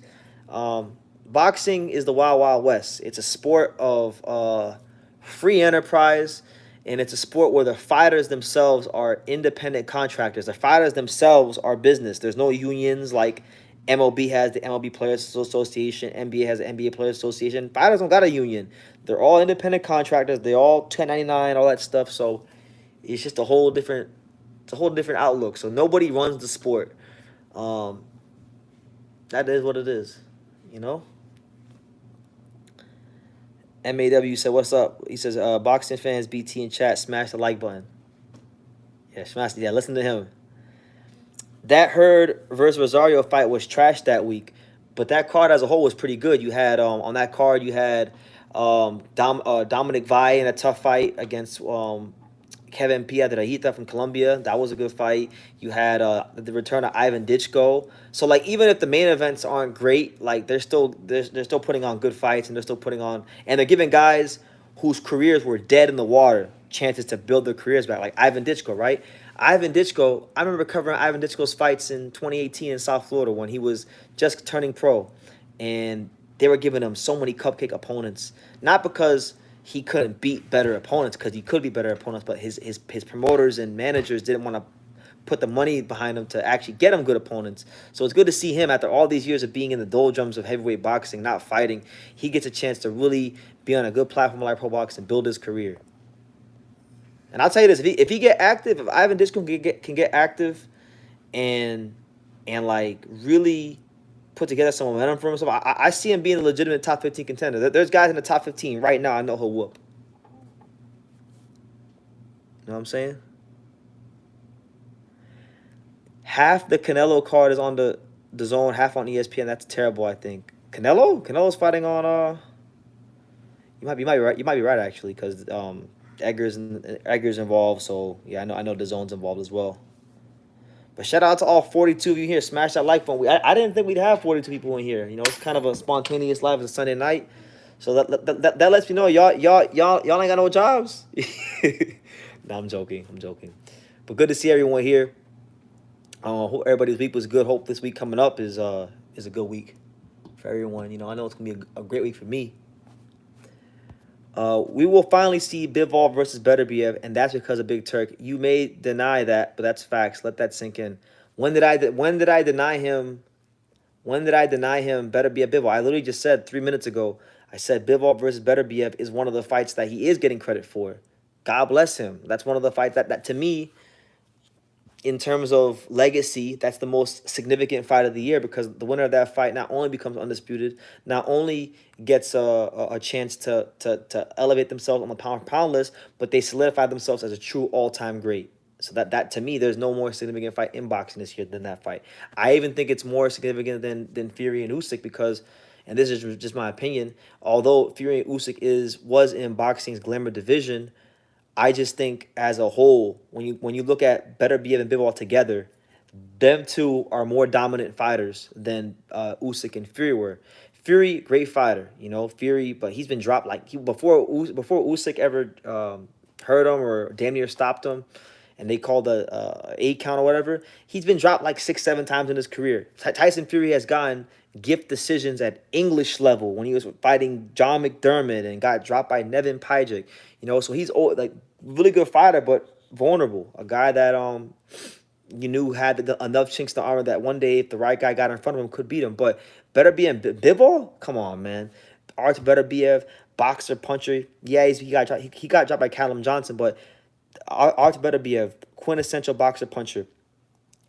Boxing is the Wild Wild West. It's a sport of free enterprise, and it's a sport where the fighters themselves are independent contractors. The fighters themselves are business. There's no unions like MLB has the MLB Players Association, NBA has the NBA Players Association. Fighters don't got a union. They're all independent contractors. They all 1099, all that stuff. So it's just a whole different outlook. So nobody runs the sport. That is what it is, you know. MAW said, "What's up?" He says, "Boxing fans, BT in chat, smash the like button." Yeah, smash. Yeah, listen to him. That Hurd versus Rosario fight was trash that week, but that card as a whole was pretty good. You had on that card you had Dominic Valle in a tough fight against Kevin Piedrahita from Colombia. That was a good fight. You had the return of Ivan Ditchko. So like even if the main events aren't great, like they're still putting on good fights, and they're still putting on, and they're giving guys whose careers were dead in the water chances to build their careers back. Like Ivan Ditchko, right? Ivan Ditchko, I remember covering Ivan Ditchko's fights in 2018 in South Florida when he was just turning pro, and they were giving him so many cupcake opponents, not because he couldn't beat better opponents, because he could beat better opponents, but his promoters and managers didn't want to put the money behind him to actually get him good opponents. So it's good to see him after all these years of being in the doldrums of heavyweight boxing, not fighting. He gets a chance to really be on a good platform like ProBox and build his career. And I'll tell you this: if he get active, if Ivan Ditchko can get active, and like really put together some momentum for himself, I see him being a legitimate top 15 contender. There's guys in the top 15 right now I know he'll whoop. You know what I'm saying? Half the Canelo card is on the zone, half on ESPN. That's terrible, I think. Canelo's fighting on you might be right. You might be right actually, because Edgar's involved. So yeah, I know the zone's involved as well. But shout out to all 42 of you here. Smash that like button. I didn't think we'd have 42 people in here. You know, it's kind of a spontaneous live. It's a Sunday night. So that lets me know y'all ain't got no jobs. No, I'm joking. I'm joking. But good to see everyone here. Hope everybody's week was good. Hope this week coming up is a good week for everyone. You know, I know it's gonna be a great week for me. We will finally see Bivol versus Beterbiev, and that's because of Big Turk. You may deny that, but that's facts. Let that sink in. When did I deny him? When did I deny him Beterbiev Bivol? I literally just said 3 minutes ago. I said Bivol versus Beterbiev is one of the fights that he is getting credit for. God bless him. That's one of the fights that to me, in terms of legacy, that's the most significant fight of the year because the winner of that fight not only becomes undisputed, not only gets a chance to elevate themselves on the pound for pound list, but they solidify themselves as a true all-time great. So that to me, there's no more significant fight in boxing this year than that fight. I even think it's more significant than Fury and Usyk because, and this is just my opinion, although Fury and Usyk was in boxing's glamour division, I just think as a whole, when you look at Beterbiev and Bivol together, them two are more dominant fighters than Usyk and Fury were. Fury, great fighter, you know, Fury, but he's been dropped like before Usyk ever hurt him or damn near stopped him, and they called a 8 count or whatever. He's been dropped like 6, 7 times in his career. Tyson Fury has gotten gift decisions at English level when he was fighting John McDermott and got dropped by Nevin Pajic. You know, so he's like really good fighter, but vulnerable. A guy that you knew had enough chinks in the armor that one day if the right guy got in front of him could beat him. But Beterbiev and Bivol, come on, man. Arts Beterbiev, boxer, puncher. Yeah, he got dropped by Callum Johnson, but Arts Beterbiev, quintessential boxer puncher,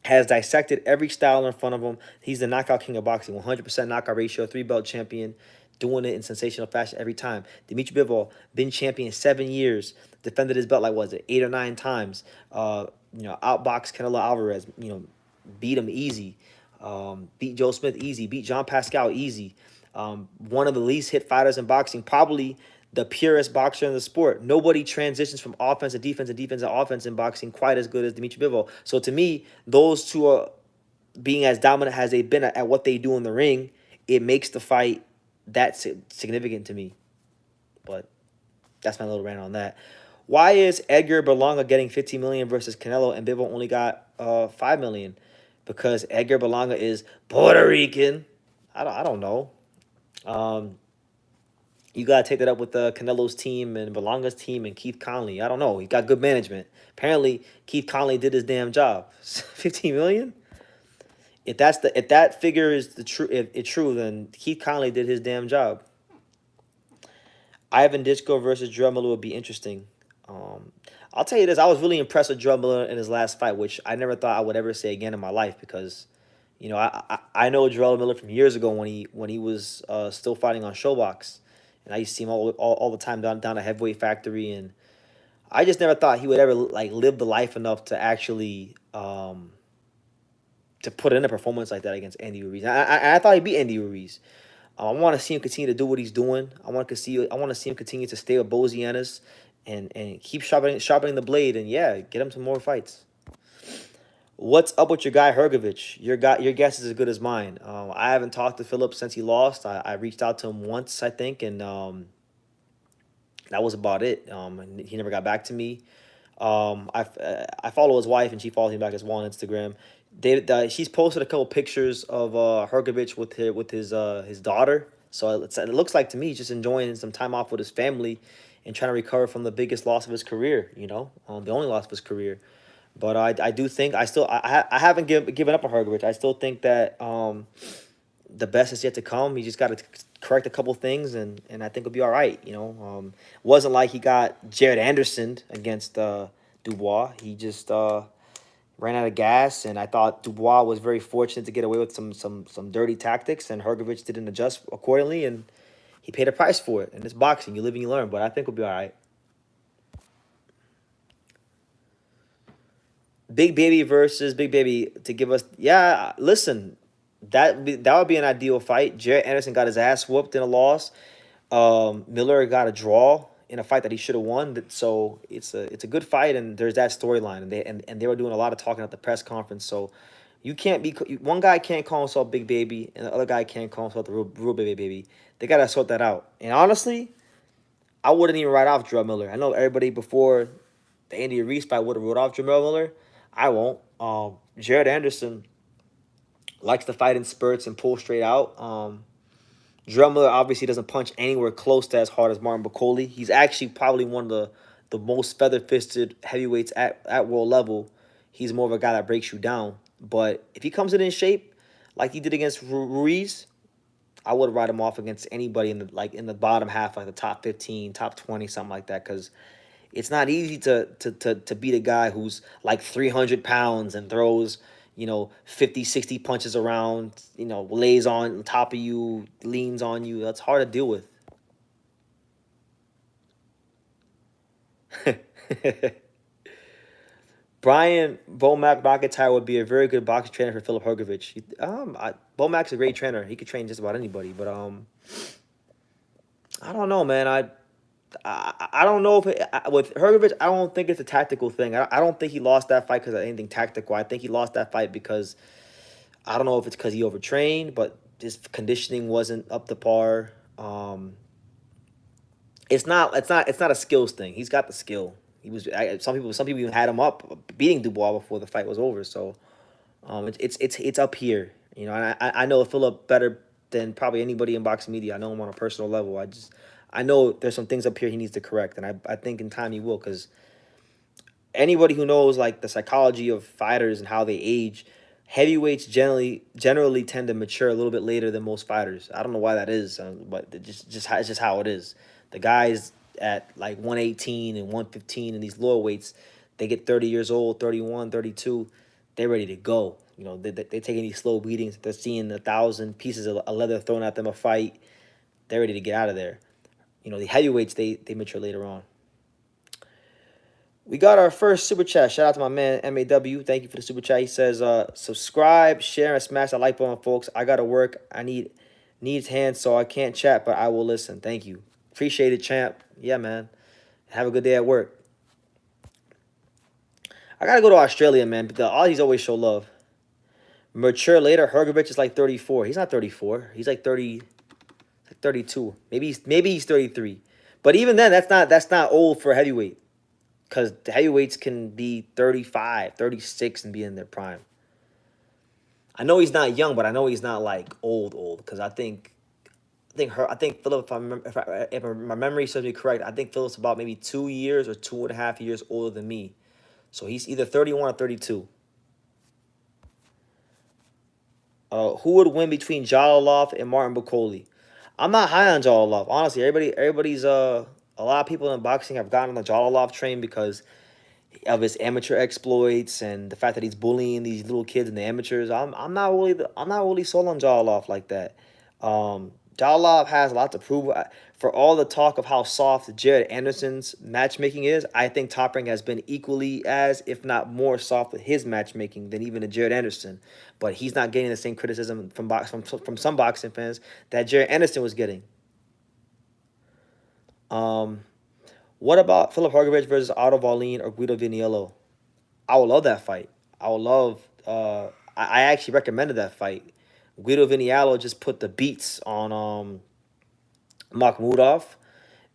has dissected every style in front of him. He's the knockout king of boxing, 100% knockout ratio, 3-belt champion, doing it in sensational fashion every time. Dimitri Bivol, been champion 7 years, defended his belt like, what is it, 8 or 9 times. Outboxed Canelo Alvarez, beat him easy. Beat Joe Smith easy, beat John Pascal easy. One of the least hit fighters in boxing, probably the purest boxer in the sport. Nobody transitions from offense to defense and defense to offense in boxing quite as good as Dimitri Bivol. So to me, those two are being as dominant as they've been at what they do in the ring. It makes the fight that significant to me. But that's my little rant on that. Why is Edgar Berlanga getting 15 million versus Canelo and Bivol only got 5 million? Because Edgar Berlanga is Puerto Rican. I don't know. You got to take that up with Canelo's team and Berlanga's team and Keith Conley. I don't know. He got good management. Apparently, Keith Conley did his damn job. 15 million? If that figure is if it's true, then Keith Conley did his damn job. Ivan Ditko versus Jarrell Miller would be interesting. I'll tell you this. I was really impressed with Jarrell Miller in his last fight, which I never thought I would ever say again in my life because, I know Jarrell Miller from years ago when he was still fighting on Showbox. And I used to see him all the time down at Heavyweight Factory, and I just never thought he would ever live the life enough to actually to put in a performance like that against Andy Ruiz. I thought he'd beat Andy Ruiz. I want to see him continue to do what he's doing. I want to see him continue to stay with Bozy Ennis and keep sharpening the blade, and get him some more fights. What's up with your guy Hrgovic? Your guess is as good as mine. I haven't talked to Philip since he lost. I reached out to him once, I think, and that was about it. And he never got back to me. I follow his wife, and she follows me back as well on Instagram. She's posted a couple pictures of Hrgovic with his daughter. So it looks like to me he's just enjoying some time off with his family and trying to recover from the biggest loss of his career. The only loss of his career. But I do think I haven't given up on Hrgovic. I still think that the best is yet to come. He just got to correct a couple things, and I think it'll be all right. Wasn't like he got Jared Anderson against Dubois. He just ran out of gas, and I thought Dubois was very fortunate to get away with some dirty tactics, and Hrgovic didn't adjust accordingly, and he paid a price for it. And it's boxing. You live and you learn, but I think we'll be all right. Big Baby versus Big Baby to give us... Yeah, listen, that would be an ideal fight. Jared Anderson got his ass whooped in a loss. Miller got a draw in a fight that he should have won. So it's a good fight, and there's that storyline, and they were doing a lot of talking at the press conference. So you can't be one guy can't call himself Big Baby, and the other guy can't call himself the real baby. They gotta sort that out. And honestly, I wouldn't even write off Drew Miller. I know everybody before the Andy Reese fight would have wrote off Drew Miller. I won't. Jared Anderson likes to fight in spurts and pull straight out. Drummer obviously doesn't punch anywhere close to as hard as Martin Bakoli. He's actually probably one of the most feather-fisted heavyweights at world level. He's more of a guy that breaks you down. But if he comes in shape, like he did against Ruiz, I would write him off against anybody in the bottom half, like the top 15, top 20, something like that. Because it's not easy to beat a guy who's like 300 pounds and throws, 50, 60 punches around, lays on top of you, leans on you. That's hard to deal with. Brian Bomac McIntyre would be a very good boxing trainer for Philip Hergovich. Bomac's a great trainer. He could train just about anybody. But I don't know, man. I don't know with Hergovich, I don't think it's a tactical thing. I don't think he lost that fight because of anything tactical. I think he lost that fight because I don't know if it's because he overtrained, but his conditioning wasn't up to par. It's not a skills thing. He's got the skill. Some people even had him up beating Dubois before the fight was over. So it's up here. And I know Philip better than probably anybody in boxing media. I know him on a personal level. I know there's some things up here he needs to correct, and I think in time he will, because anybody who knows like the psychology of fighters and how they age, heavyweights generally tend to mature a little bit later than most fighters. I don't know why that is, but it's just how it is. The guys at like 118 and 115 in these lower weights, they get 30 years old, 31, 32, they're ready to go. They're taking these slow beatings. They're seeing 1,000 pieces of leather thrown at them a fight. They're ready to get out of there. The heavyweights, they mature later on. We got our first super chat. Shout out to my man MAW. Thank you for the super chat. He says, subscribe, share, and smash that like button, folks. I gotta work. I needs hands, so I can't chat, but I will listen. Thank you. Appreciate it, champ. Yeah, man. Have a good day at work. I gotta go to Australia, man. The Aussies always show love. Mature later. Hergovich is like 34. He's not 34. He's like 30. 32. Maybe he's 33. But even then, that's not old for a heavyweight. Because the heavyweights can be 35, 36 and be in their prime. I know he's not young, but I know he's not like old. Because I think Philip, if my memory serves me correct, I think Philip's about maybe 2 years or 2.5 years older than me. So he's either 31 or 32. Who would win between Jalolov and Martin Bakoli? I'm not high on Jalolov. Honestly, everybody's a lot of people in boxing have gotten on the Jalolov train because of his amateur exploits and the fact that he's bullying these little kids and the amateurs. I'm not really sold on Jalolov like that. Jalolov has a lot to prove. For all the talk of how soft Jared Anderson's matchmaking is, I think Top Rank has been equally as, if not more, soft with his matchmaking than even a Jared Anderson. But he's not getting the same criticism from some boxing fans that Jared Anderson was getting. What about Philip Hergovich versus Otto Wallin or Guido Viniello? I would love that fight. I would love. I actually recommended that fight. Guido Viniello just put the beats on Makhmudov,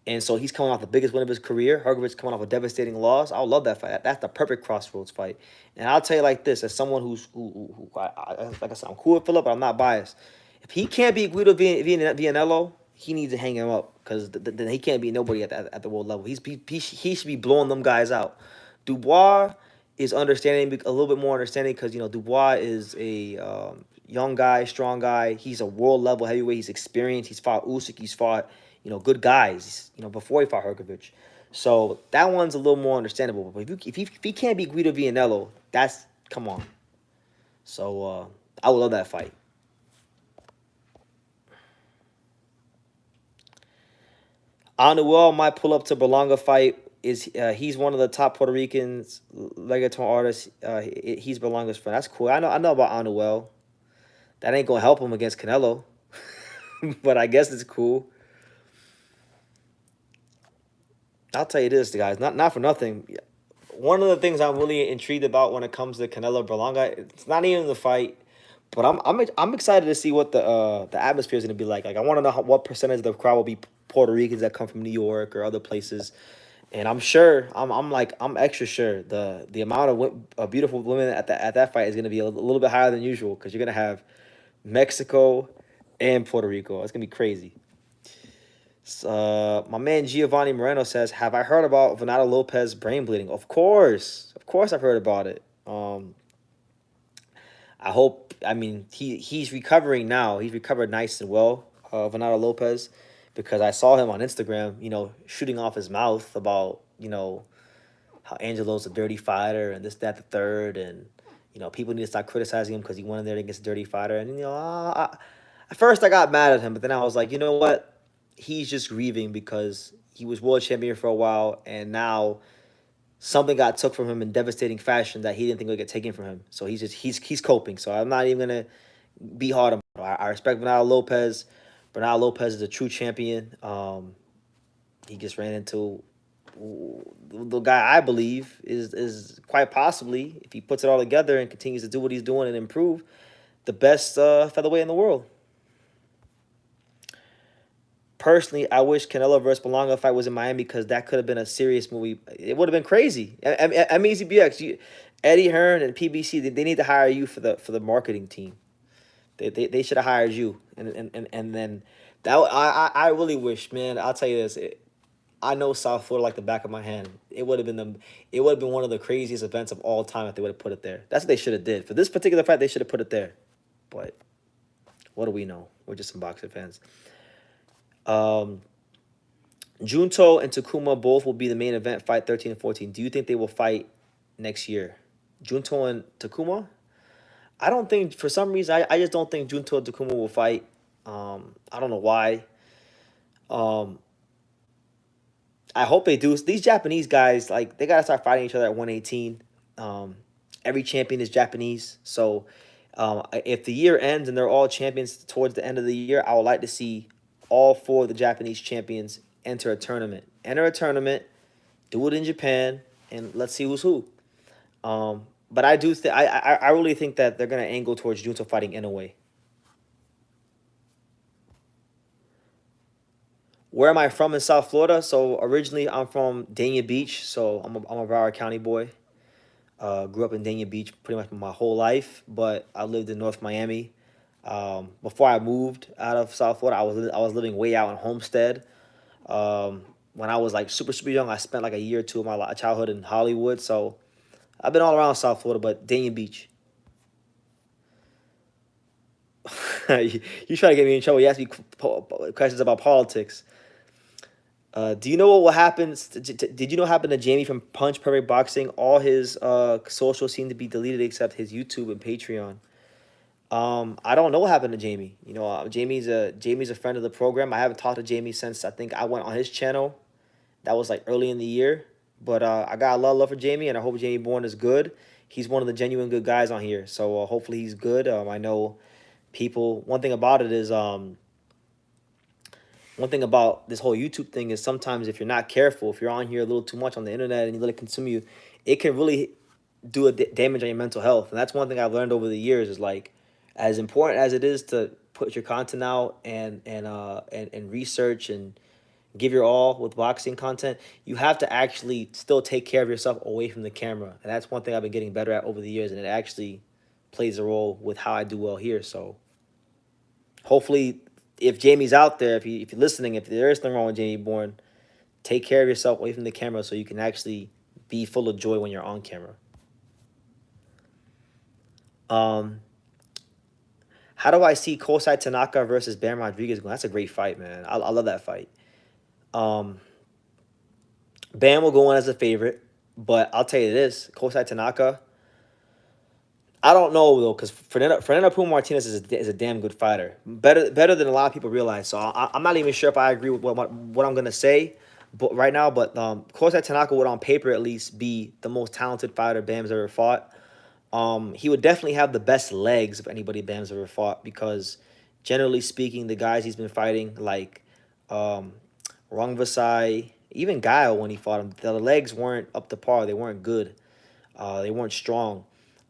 and so he's coming off the biggest win of his career. Hergovich coming off a devastating loss. I would love that fight. That's the perfect crossroads fight. And I'll tell you like this, as someone who like I said, I'm cool with Philip, but I'm not biased. If he can't beat Guido Viniello, he needs to hang him up, because then he can't beat nobody at the world level. He should be blowing them guys out. Dubois is understanding, a little bit more understanding, because Dubois is a young guy, strong guy. He's a world level heavyweight. He's experienced. He's fought Usyk. He's fought good guys. Before he fought Hergovich. So that one's a little more understandable. But if he can't beat Guido Viniello, come on. So I would love that fight. Anuel might pull up to Berlanga fight. He's one of the top Puerto Ricans, reggaeton artists. He's Berlanga's friend. That's cool. I know about Anuel. That ain't gonna help him against Canelo, but I guess it's cool. I'll tell you this, guys. Not for nothing. One of the things I'm really intrigued about when it comes to Canelo Berlanga, it's not even the fight, but I'm excited to see what the atmosphere is going to be like. Like I want to know what percentage of the crowd will be Puerto Ricans that come from New York or other places. And I'm sure I'm extra sure the amount of beautiful women at that fight is going to be a little bit higher than usual because you're going to have Mexico and Puerto Rico. It's going to be crazy. My man Giovanni Moreno says, "Have I heard about Venado Lopez brain bleeding?" Of course, I've heard about it. I hope. I mean, he's recovering now. He's recovered nice and well, Venado Lopez, because I saw him on Instagram. Shooting off his mouth about how Angelo's a dirty fighter and this, that, the third, and people need to stop criticizing him because he went in there against a dirty fighter. And at first I got mad at him, but then I was like, you know what? He's just grieving because he was world champion for a while, and now something got took from him in devastating fashion that he didn't think would get taken from him. So he's coping. So I'm not even gonna be hard on him. I respect Bernardo Lopez. Bernardo Lopez is a true champion. He just ran into the guy I believe is quite possibly, if he puts it all together and continues to do what he's doing and improve, the best featherweight in the world. Personally, I wish Canelo versus Berlanga fight was in Miami because that could have been a serious movie. It would have been crazy. MEZBX, Eddie Hearn and PBC, they need to hire you for the marketing team. They should have hired you, and then that I really wish, man. I'll tell you this. I know South Florida like the back of my hand. It would have been one of the craziest events of all time if they would have put it there. That's what they should have did. For this particular fight, they should have put it there. But what do we know? We're just some boxing fans. Junto and Takuma both will be the main event fight 13 and 14. Do you think they will fight next year? Junto and Takuma? I don't think, for some reason, I just don't think Junto and Takuma will fight. I don't know why. I hope they do. These Japanese guys, like, they got to start fighting each other at 118. Every champion is Japanese. So if the year ends and they're all champions towards the end of the year, I would like to see all four of the Japanese champions enter a tournament. Enter a tournament, do it in Japan, and let's see who's who. But I do I really think that they're gonna angle towards Junto fighting Inoue. Where am I from in South Florida? So originally I'm from Dania Beach, so I'm a Broward County boy. Grew up in Dania Beach pretty much my whole life, but I lived in North Miami. Before I moved out of South Florida, I was living way out in Homestead. When I was like super young, I spent like a year or two of my childhood in Hollywood. So I've been all around South Florida, but Dania Beach. You try to get me in trouble. You ask me questions about politics. Do you know what will happen? Did you know what happened to Jamie from Punch Perfect Boxing? All his socials seem to be deleted except his YouTube and Patreon. I don't know what happened to Jamie. Jamie's a friend of the program. I haven't talked to Jamie since I think I went on his channel. That was like early in the year. But I got a lot of love for Jamie, and I hope Jamie Bourne is good. He's one of the genuine good guys on here. So hopefully he's good. I know people. One thing about it is one thing about this whole YouTube thing is sometimes if you're not careful, if you're on here a little too much on the internet and you let it consume you, it can really do a damage on your mental health. And that's one thing I've learned over the years is like, as important as it is to put your content out and research and give your all with boxing content, you have to actually still take care of yourself away from the camera. And that's one thing I've been getting better at over the years, and it actually plays a role with how I do well here. So hopefully, if Jamie's out there, if you're listening, if there is something wrong with Jamie Bourne, take care of yourself away from the camera so you can actually be full of joy when you're on camera. How do I see Kosai Tanaka versus Bam Rodriguez going? That's a great fight, man. I love that fight. Bam will go in as a favorite, but I'll tell you this, Kosai Tanaka, I don't know, though, because Fernando Puma Martinez is a damn good fighter. Better than a lot of people realize. So I'm not even sure if I agree with what I'm going to say right now, but Kosai Tanaka would, on paper at least, be the most talented fighter Bam's ever fought. He would definitely have the best legs of anybody Bam's ever fought because, generally speaking, the guys he's been fighting, like Rungvisai, Even Guile, when he fought him, the legs weren't up to par. They weren't good. They weren't strong.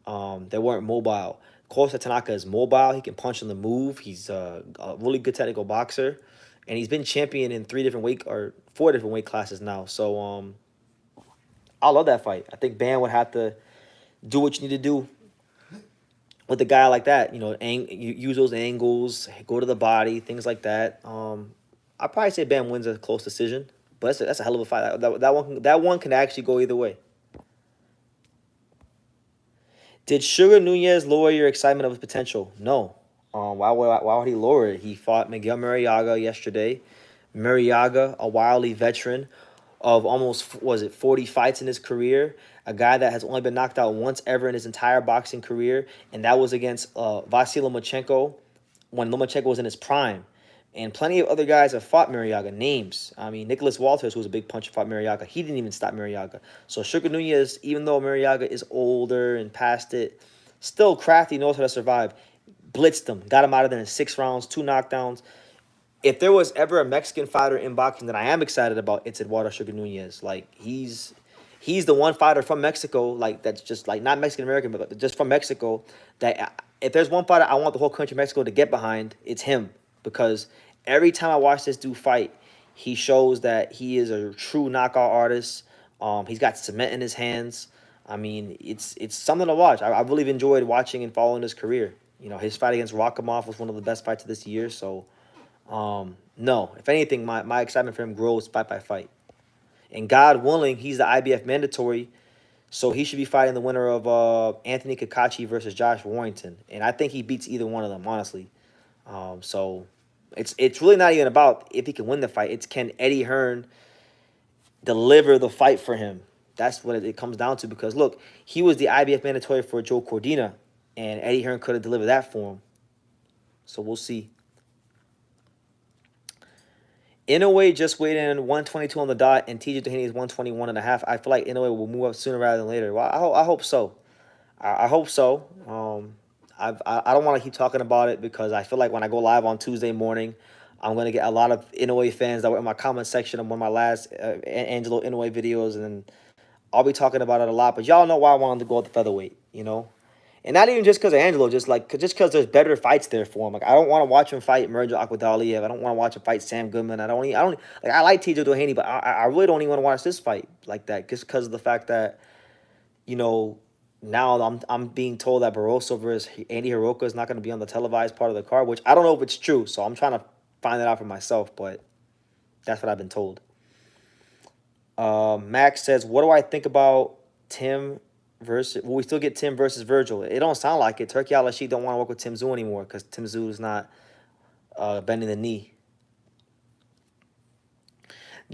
They weren't mobile. Kosa Tanaka is mobile. He can punch on the move. He's a really good technical boxer, and he's been champion in 4 different weight classes now. So I love that fight. I think Ban would have to do what you need to do with a guy like that. Use those angles, go to the body, things like that. I'd probably say Ban wins a close decision, but that's a hell of a fight. That one can actually go either way. Did Sugar Nunez lower your excitement of his potential? No. Why would he lower it? He fought Miguel Mariaga yesterday. Mariaga, a wily veteran of almost, was it 40 fights in his career, a guy that has only been knocked out once ever in his entire boxing career, and that was against Vasily Lomachenko when Lomachenko was in his prime. And plenty of other guys have fought Mariaga. Names. I mean, Nicholas Walters, who was a big puncher, fought Mariaga. He didn't even stop Mariaga. So Sugar Nunez, even though Mariaga is older and past it, still crafty, knows how to survive. Blitzed him. Got him out of there in 6 rounds, 2 knockdowns. If there was ever a Mexican fighter in boxing that I am excited about, it's Eduardo Sugar Nunez. Like, he's the one fighter from Mexico, like, that's just, like, not Mexican American, but just from Mexico, that if there's one fighter I want the whole country of Mexico to get behind, it's him. Because every time I watch this dude fight, he shows that he is a true knockout artist. He's got cement in his hands. I mean, it's something to watch. I really enjoyed watching and following his career. His fight against Rakhimov was one of the best fights of this year. So, no. If anything, my excitement for him grows fight by fight. And God willing, he's the IBF mandatory, so he should be fighting the winner of Anthony Kakachi versus Josh Warrington. And I think he beats either one of them, honestly. So it's really not even about if he can win the fight. It's, can Eddie Hearn deliver the fight for him? That's what it comes down to. Because look, he was the IBF mandatory for Joe Cordina, and Eddie Hearn couldn't deliver that for him. So we'll see. Inoue just weighed in 122 on the dot, and TJ Haney is 121.5. I feel like Inoue will move up sooner rather than later. Well, I hope so. I hope so. I don't want to keep talking about it because I feel like when I go live on Tuesday morning, I'm going to get a lot of Inoue fans that were in my comment section of one of my last Angelo Inoue videos, and I'll be talking about it a lot. But y'all know why I wanted to go at the featherweight. And not even just because of Angelo, just because there's better fights there for him. Like, I don't want to watch him fight Mirja Akwadaliev. I don't want to watch him fight Sam Goodman. I like TJ Doheny, but I really don't even want to watch this fight like that, just because of the fact that, now I'm being told that Barroso versus Andy Hiroka is not going to be on the televised part of the card, which I don't know if it's true. So I'm trying to find that out for myself, but that's what I've been told. Max says, what do I think about Tim versus... Will we still get Tim versus Virgil? It don't sound like it. Turki Al-Sheikh don't want to work with Tim Tszyu anymore because Tim Tszyu is not bending the knee.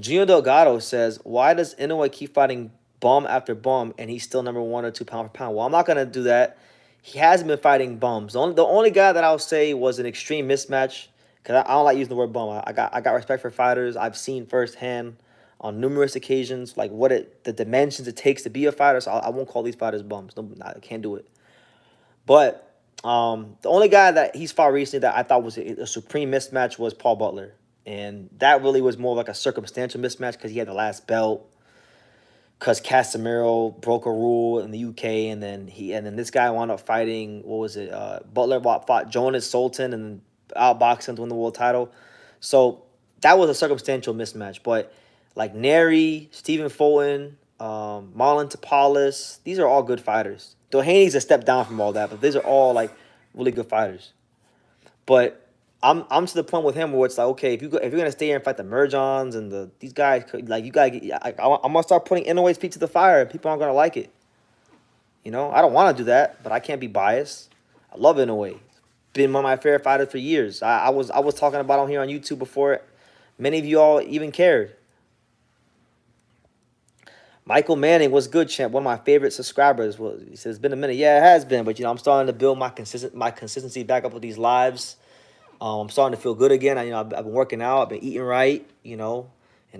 Gino Delgado says, why does Inoue keep fighting bum after bum, and he's still number 1 or 2 pound for pound? Well, I'm not going to do that. He hasn't been fighting bums. The only guy that I'll say was an extreme mismatch, because I don't like using the word bum. I got respect for fighters. I've seen firsthand on numerous occasions, like the dimensions it takes to be a fighter, so I won't call these fighters bums. No, I can't do it. But the only guy that he's fought recently that I thought was a supreme mismatch was Paul Butler. And that really was more like a circumstantial mismatch because he had the last belt, because Casemiro broke a rule in the UK, and then this guy wound up fighting, what was it? Butler fought Jonas Sultan and outboxed him to win the world title. So that was a circumstantial mismatch. But like Neri, Stephen Fulton, Marlon Tapales, these are all good fighters. Dohany's a step down from all that, but these are all like really good fighters. But I'm to the point with him where it's like, okay, if you're gonna stay here and fight the Merjons and these guys, like, you gotta get, I'm gonna start putting Inoue's feet to the fire, and people aren't gonna like it. I don't want to do that, but I can't be biased. I love Inoue. Been one of my favorite fighters for years. I was talking about him here on YouTube before many of you all even cared. Michael Manning, what's good, champ? One of my favorite subscribers. Well, he says it's been a minute. Yeah, it has been, but I'm starting to build my consistency back up with these lives. I'm starting to feel good again. I've been working out. I've been eating right, and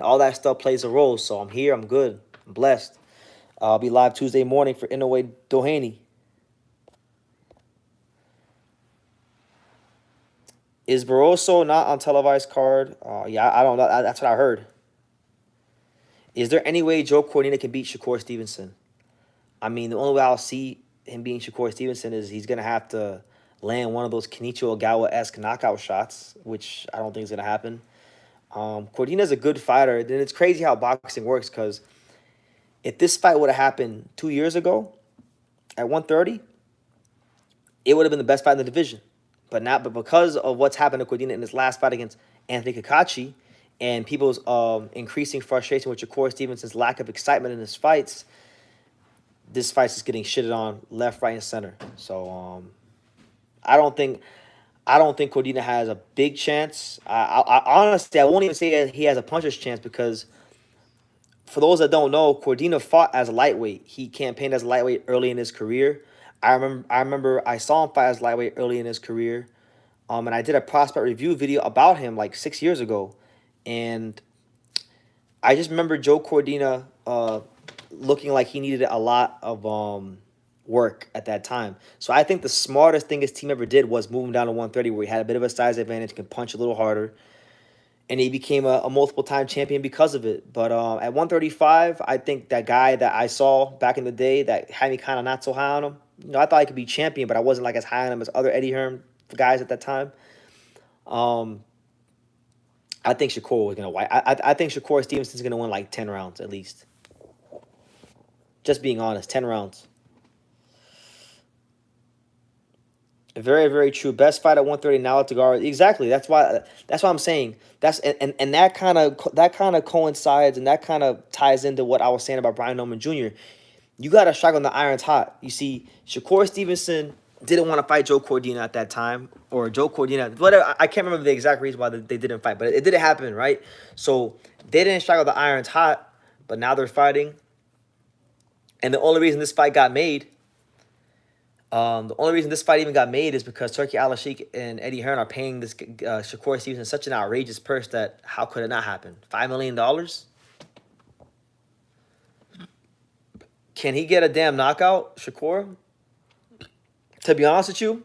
all that stuff plays a role. So I'm here. I'm good. I'm blessed. I'll be live Tuesday morning for Inoue Doheny. Is Barroso not on televised card? Yeah, I don't know. That's what I heard. Is there any way Joe Cordina can beat Shakur Stevenson? I mean, the only way I'll see him being Shakur Stevenson is he's gonna have to land one of those Kenichiro Ogawa-esque knockout shots, which I don't think is gonna happen. Cordina's a good fighter. Then it's crazy how boxing works because if this fight would have happened 2 years ago at 130, it would have been the best fight in the division. But because of what's happened to Cordina in his last fight against Anthony Kakachi and people's increasing frustration with Shakur Stevenson's lack of excitement in his fights, this fight's just getting shitted on left, right, and center. So I don't think Cordina has a big chance. I honestly I won't even say he has a puncher's chance because for those that don't know, Cordina fought as a lightweight. He campaigned as a lightweight early in his career. I remember I saw him fight as lightweight early in his career. And I did a prospect review video about him like 6 years ago. And I just remember Joe Cordina looking like he needed a lot of work at that time. So I think the smartest thing his team ever did was move him down to 130 where he had a bit of a size advantage, can punch a little harder. And he became a multiple-time champion because of it. But at 135, I think that guy that I saw back in the day that had me kind of not so high on him, I thought he could be champion, but I wasn't like as high on him as other Eddie Hearn guys at that time. I think Shakur was gonna win. I think Shakur Stevenson's gonna win like 10 rounds at least. Just being honest, 10 rounds. Very, very true. Best fight at 130 now at Tagara. Exactly. That's why I'm saying. And that kind of coincides and that kind of ties into what I was saying about Brian Norman Jr. You got to strike on the irons hot. You see, Shakur Stevenson didn't want to fight Joe Cordina at that time, or Joe Cordina, whatever. I can't remember the exact reason why they didn't fight, but it didn't happen, right? So they didn't strike on the irons hot, but now they're fighting. And the only reason this fight got made, even got made is because Turki Al-Sheikh and Eddie Hearn are paying this Shakur Stevenson such an outrageous purse that how could it not happen? $5 million? Can he get a damn knockout, Shakur? To be honest with you,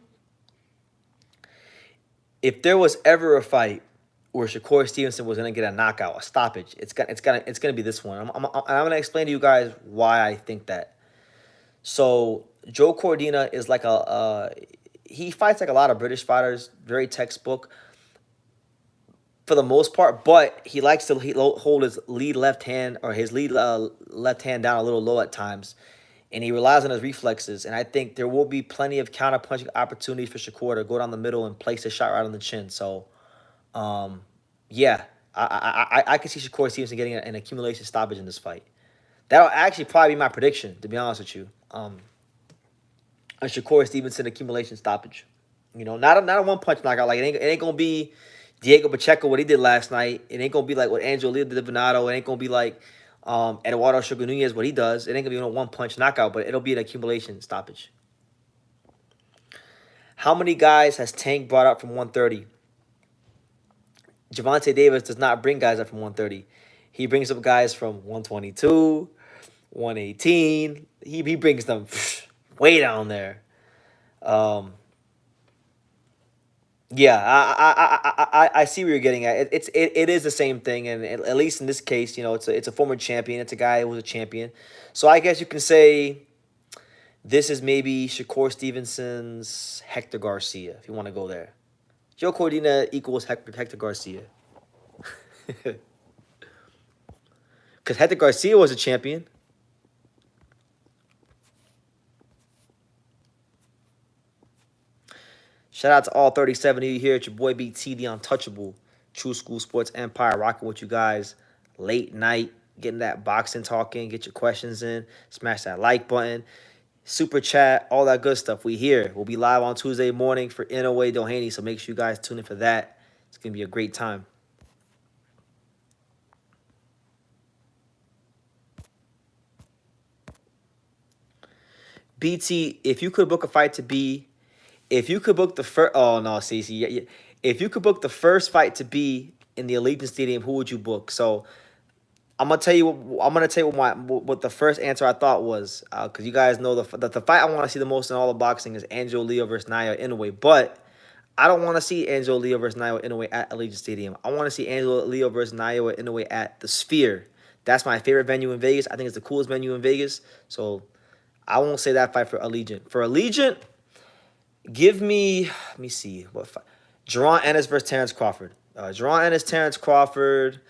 if there was ever a fight where Shakur Stevenson was gonna get a knockout, a stoppage, it's gonna be this one. I'm gonna explain to you guys why I think that. So Joe Cordina is like he fights like a lot of British fighters, very textbook for the most part, but he likes to hold his lead left hand or his lead left hand down a little low at times, and he relies on his reflexes. And I think there will be plenty of counter punching opportunities for Shakur to go down the middle and place a shot right on the chin. So, yeah, I can see Shakur Stevenson getting an accumulation stoppage in this fight. That'll actually probably be my prediction, to be honest with you. A Shakur Stevenson accumulation stoppage. Not a one punch knockout. Like it ain't gonna be Diego Pacheco what he did last night. It ain't gonna be like what Angelo Leo did to Venado. It ain't gonna be like Eduardo Sugar Nunez what he does. It ain't gonna be a one punch knockout, but it'll be an accumulation stoppage. How many guys has Tank brought up from 130? Gervonta Davis does not bring guys up from 130. He brings up guys from 122, 118. He brings them way down there. Yeah, I see where you're getting at. It is the same thing, and at least in this case, it's a former champion. It's a guy who was a champion. So I guess you can say this is maybe Shakur Stevenson's Hector Garcia, if you want to go there. Joe Cordina equals Hector Garcia. Because Hector Garcia was a champion. Shout out to all 37 of you here. It's your boy BT, the Untouchable. True School Sports Empire, rocking with you guys late night, getting that boxing talking, get your questions in, smash that like button, super chat, all that good stuff. We here. We'll be live on Tuesday morning for NOA Devin Haney, so make sure you guys tune in for that. It's going to be a great time. BT, if you could book a fight to be, if you could book the first, oh no, CC, if you could book the first fight to be in the Allegiant Stadium, who would you book? So I'm gonna tell you what the first answer I thought was, because you guys know the fight I want to see the most in all of boxing is Angelo Leo versus Naoya Inoue, but I don't want to see Angelo Leo versus Naoya Inoue at Allegiant Stadium. I want to see Angelo Leo versus Naoya Inoue at the Sphere. That's my favorite venue in Vegas. I think it's the coolest venue in Vegas. So I won't say that fight for Allegiant. For Allegiant, give me, let me see, what fight? Jerron Ennis versus Terrence Crawford. Jerron Ennis, Terrence Crawford,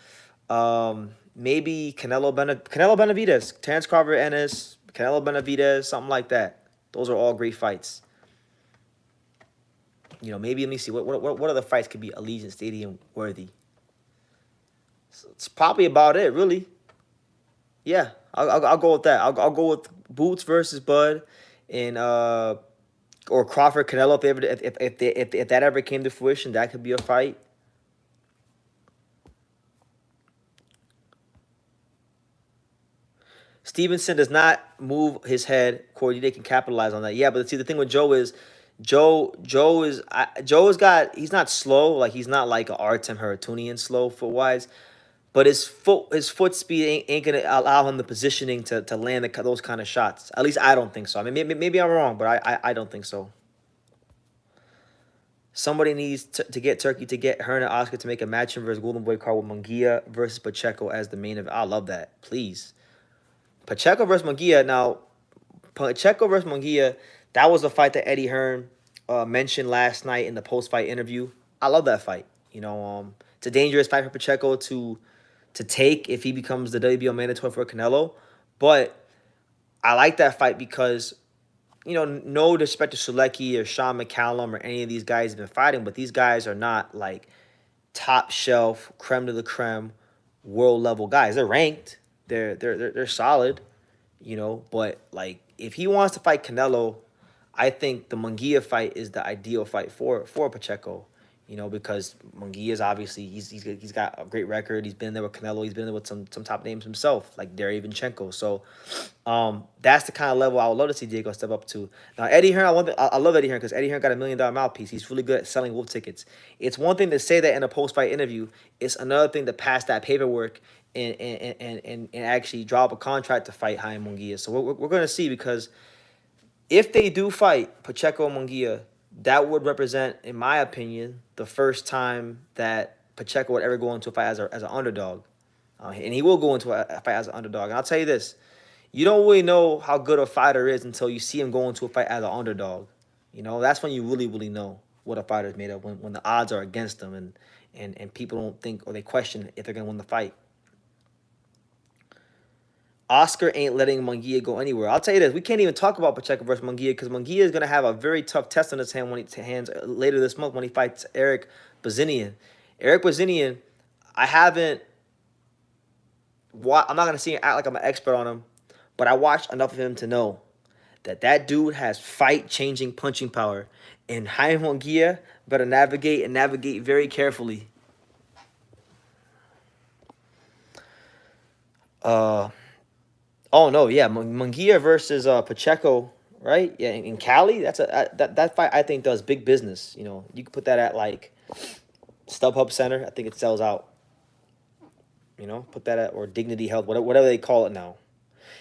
maybe Canelo Benavidez, Terrence Crawford, Ennis, Canelo Benavidez, something like that. Those are all great fights. Maybe let me see what other fights could be Allegiant Stadium worthy. So it's probably about it, really. Yeah, I'll go with that. I'll go with Boots versus Bud, and or Crawford Canelo if that ever came to fruition, that could be a fight. Stevenson does not move his head. Cordy, they can capitalize on that. Yeah, but see, the thing with Joe is, he's not slow. Like, he's not like an Artem Haratunian slow foot wise, but his foot speed ain't gonna allow him the positioning to land those kind of shots. At least I don't think so. I mean, maybe I'm wrong, but I don't think so. Somebody needs to get Turkey to get her and Oscar to make a match versus Golden Boy card with Munguia versus Pacheco as the main event. I love that. Please. Pacheco versus Munguia. Now, Pacheco versus Munguia, that was a fight that Eddie Hearn mentioned last night in the post-fight interview. I love that fight. It's a dangerous fight for Pacheco to take if he becomes the WBO mandatory for Canelo. But I like that fight because, no disrespect to Sulecki or Sean McCallum or any of these guys have been fighting, but these guys are not like top shelf, creme de la creme, world level guys. They're ranked. They're solid, but like if he wants to fight Canelo, I think the Munguia fight is the ideal fight for Pacheco, because Munguia is obviously he's got a great record. He's been there with Canelo. He's been there with some top names himself, like Derry Ivanchenko. So, that's the kind of level I would love to see Diego step up to. Now, Eddie Hearn, I love Eddie Hearn because Eddie Hearn got $1 million mouthpiece. He's really good at selling wolf tickets. It's one thing to say that in a post-fight interview. It's another thing to pass that paperwork and actually drop a contract to fight Jaime Munguia. So we're going to see, because if they do fight Pacheco and Munguia, that would represent, in my opinion, the first time that Pacheco would ever go into a fight as an underdog. And he will go into a fight as an underdog. And I'll tell you this, you don't really know how good a fighter is until you see him go into a fight as an underdog. That's when you really, really know what a fighter is made of, when the odds are against them and people don't think, or they question if they're going to win the fight. Oscar ain't letting Munguia go anywhere. I'll tell you this, we can't even talk about Pacheco versus Munguia because Munguia is going to have a very tough test on his hands later this month when he fights Eric Bazinian. Eric Bazinian, I'm not going to see him act like I'm an expert on him, but I watched enough of him to know that dude has fight-changing punching power. And Jaime Munguia better navigate very carefully. Oh no, yeah, Munguia versus Pacheco, right? Yeah, in Cali, that fight I think does big business. You can put that at like StubHub Center. I think it sells out. Put that at, or Dignity Health, whatever they call it now.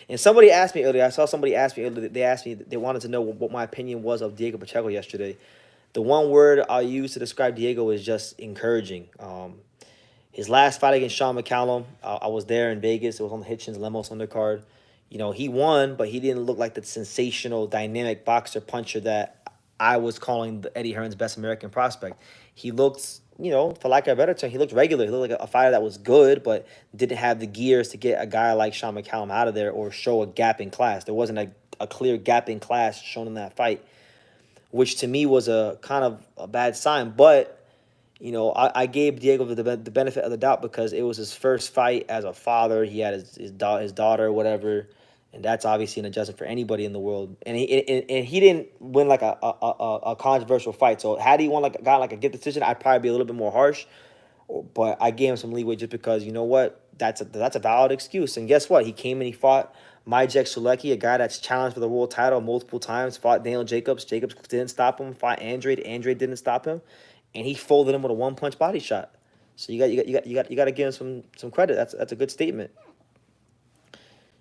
And somebody asked me earlier. I saw somebody ask me earlier. They asked me, they wanted to know what my opinion was of Diego Pacheco yesterday. The one word I'll use to describe Diego is just encouraging. His last fight against Sean McCallum, I was there in Vegas. It was on the Hitchens Lemos undercard. He won, but he didn't look like the sensational, dynamic boxer puncher that I was calling Eddie Hearn's best American prospect. He looked, for lack of a better term, he looked regular. He looked like a fighter that was good, but didn't have the gears to get a guy like Sean McCallum out of there or show a gap in class. There wasn't a clear gap in class shown in that fight, which to me was a kind of a bad sign. But I gave Diego the benefit of the doubt because it was his first fight as a father. He had his daughter, whatever, and that's obviously an adjustment for anybody in the world. And he didn't win like a controversial fight. So had he got a good decision, I'd probably be a little bit more harsh. But I gave him some leeway just because, you know what, that's a valid excuse. And guess what? He came and he fought Majek Sulecki, a guy that's challenged for the world title multiple times. Fought Daniel Jacobs. Jacobs didn't stop him. Fought Andrade. Andrade didn't stop him. And he folded him with a one-punch body shot. So you got to give him some credit. That's a good statement.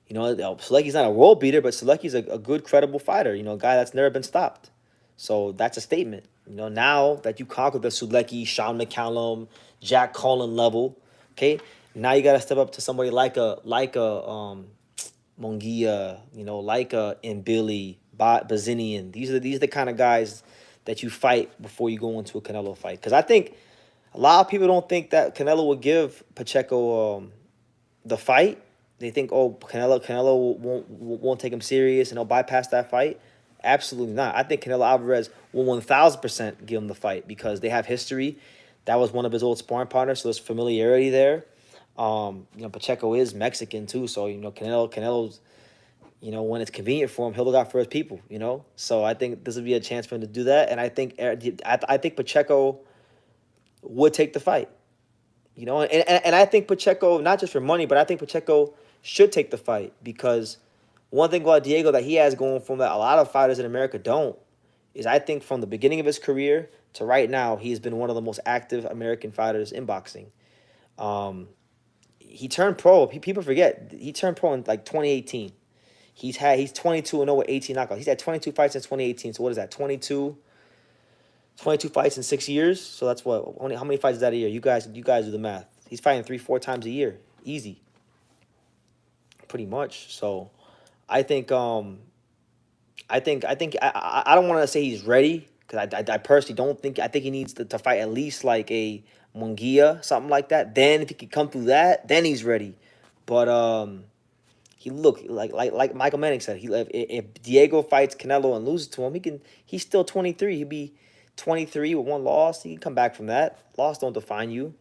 Sulecki's not a world beater, but Sulecki's a good, credible fighter. A guy that's never been stopped. So that's a statement. Now that you conquered the Sulecki, Sean McCallum, Jack Collin level, okay, Now you got to step up to somebody like a Munguia, like a Mbili, Bazinian. These are the kind of guys that you fight before you go into a Canelo fight. Because I think a lot of people don't think that Canelo will give Pacheco the fight. They think, oh, Canelo won't take him serious and he'll bypass that fight. Absolutely not. I think Canelo Alvarez will 1,000% give him the fight because they have history. That was one of his old sparring partners, so there's familiarity there. Pacheco is Mexican too, so Canelo's, when it's convenient for him, he'll look out for his people. So I think this would be a chance for him to do that, and I think Pacheco would take the fight. And I think Pacheco, not just for money, but I think Pacheco should take the fight because one thing about Diego that he has going for him that a lot of fighters in America don't is I think from the beginning of his career to right now, he's been one of the most active American fighters in boxing. He turned pro. People forget he turned pro in like 2018. He's 22-0 with 18 knockouts. He's had 22 fights in 2018. So what is that? 22 fights in 6 years. So that's what? How many fights is that a year? You guys do the math. He's fighting 3-4 times a year, easy. Pretty much. So, I think I don't want to say he's ready because I personally don't think I think he needs to fight at least like a Munguia, something like that. Then if he can come through that, then he's ready. But he look like Michael Manning said. If Diego fights Canelo and loses to him, he's still 23. He'd be 23 with one loss. He can come back from that. Loss don't define you.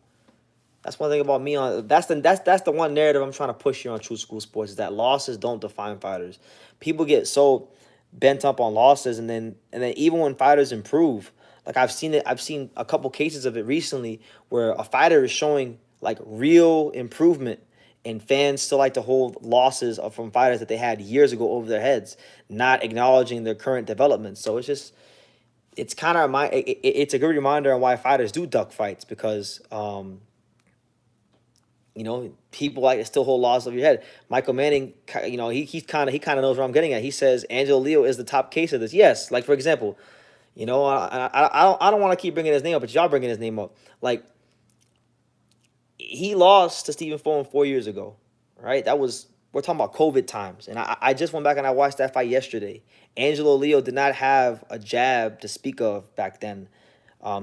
That's one thing about me. That's the one narrative I'm trying to push here on True School Sports is that losses don't define fighters. People get so bent up on losses, and then even when fighters improve, like I've seen a couple cases of it recently where a fighter is showing like real improvement, and fans still like to hold losses from fighters that they had years ago over their heads, not acknowledging their current development. So it's kind of it's a good reminder on why fighters do duck fights because people like to still hold losses over your head. Michael Manning, he kind of knows where I'm getting at. He says Angelo Leo is the top case of this. Yes, like for example, I don't want to keep bringing his name up, but y'all bringing his name up. Like he lost to Stephen Fulton 4 years ago, right? We're talking about COVID times, and I just went back and I watched that fight yesterday. Angelo Leo did not have a jab to speak of back then.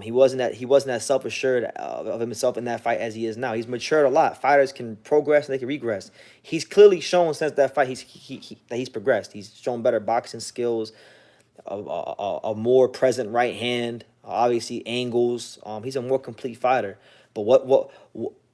He wasn't that self assured of himself in that fight as he is now. He's matured a lot. Fighters can progress and they can regress. He's clearly shown since that fight that he's progressed. He's shown better boxing skills, a more present right hand, obviously angles. He's a more complete fighter. But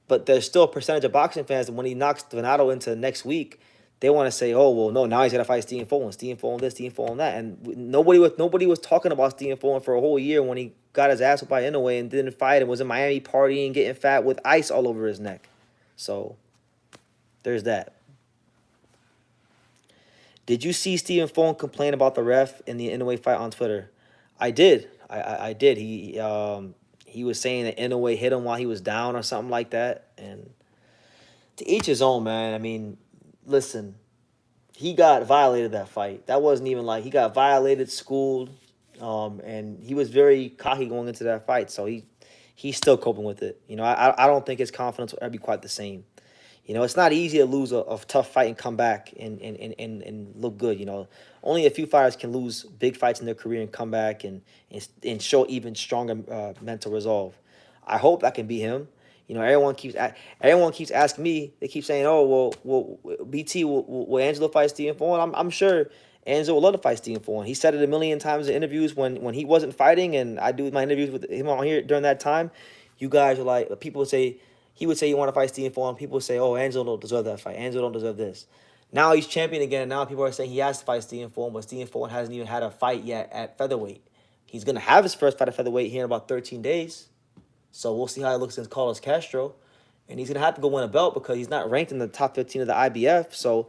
but there's still a percentage of boxing fans that when he knocks Donato into next week, they want to say, oh well, no, now he's gonna fight Stephen Fulton, this, Stephen Fulton that, and nobody was talking about Stephen Fulton for a whole year when he got his ass whooped by Inoue and didn't fight and was in Miami partying, getting fat with ice all over his neck. So there's that. Did you see Stephen Fulton complain about the ref in the Inoue fight on Twitter? I did. I did. He was saying that Inoue hit him while he was down or something like that. And to each his own, man. I mean, listen, he got violated that fight. That wasn't even like he got violated, schooled, and he was very cocky going into that fight. So he's still coping with it. I don't think his confidence will ever be quite the same. It's not easy to lose a tough fight and come back and look good. Only a few fighters can lose big fights in their career and come back and show even stronger mental resolve. I hope I can be him. Everyone keeps asking me. They keep saying, "Oh, well, BT, will Angelo fight Stephen Fulton?" I'm sure Angelo would love to fight Stephen Fulton. He said it a million times in interviews when he wasn't fighting, and I do my interviews with him on here during that time. You guys are like, people would say, he would say you want to fight Stephen Fulton. People would say, "Oh, Angelo don't deserve that fight. Angelo don't deserve this." Now he's champion again, and now people are saying he has to fight Stephen Fulton, but Stephen Fulton hasn't even had a fight yet at featherweight. He's gonna have his first fight at featherweight here in about 13 days. So we'll see how it looks against Carlos Castro. And he's going to have to go win a belt because he's not ranked in the top 15 of the IBF. So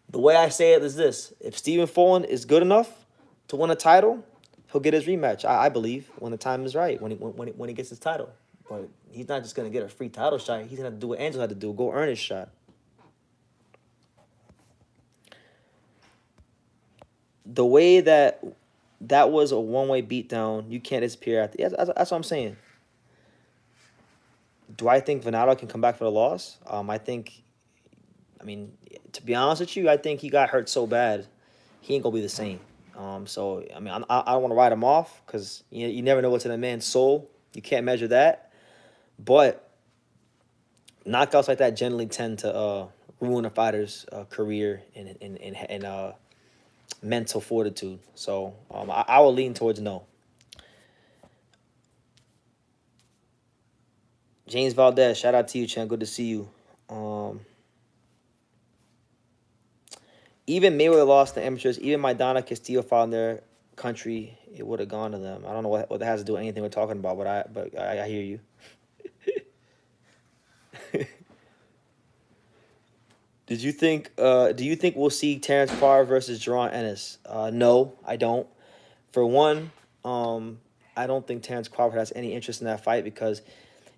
the way I say it is this. If Stephen Fulton is good enough to win a title, he'll get his rematch, I believe, when the time is right, when he gets his title. But he's not just going to get a free title shot. He's going to have to do what Angelo had to do, go earn his shot. The way that was a one-way beatdown, you can't disappear after. That's what I'm saying. Do I think Venado can come back for the loss? I mean, to be honest with you, I think he got hurt so bad, he ain't gonna be the same. So I mean, I don't want to write him off because you never know what's in a man's soul. You can't measure that, but knockouts like that generally tend to ruin a fighter's career and mental fortitude. So I will lean towards no. James Valdez, shout out to you, Chan. Good to see you. Even Mayweather lost to amateurs. Even Maidana Castillo found their country. It would have gone to them. I don't know what that has to do with anything we're talking about, but I hear you. Do you think we'll see Terrence Crawford versus Jerron Ennis? No, I don't. For one, I don't think Terrence Crawford has any interest in that fight because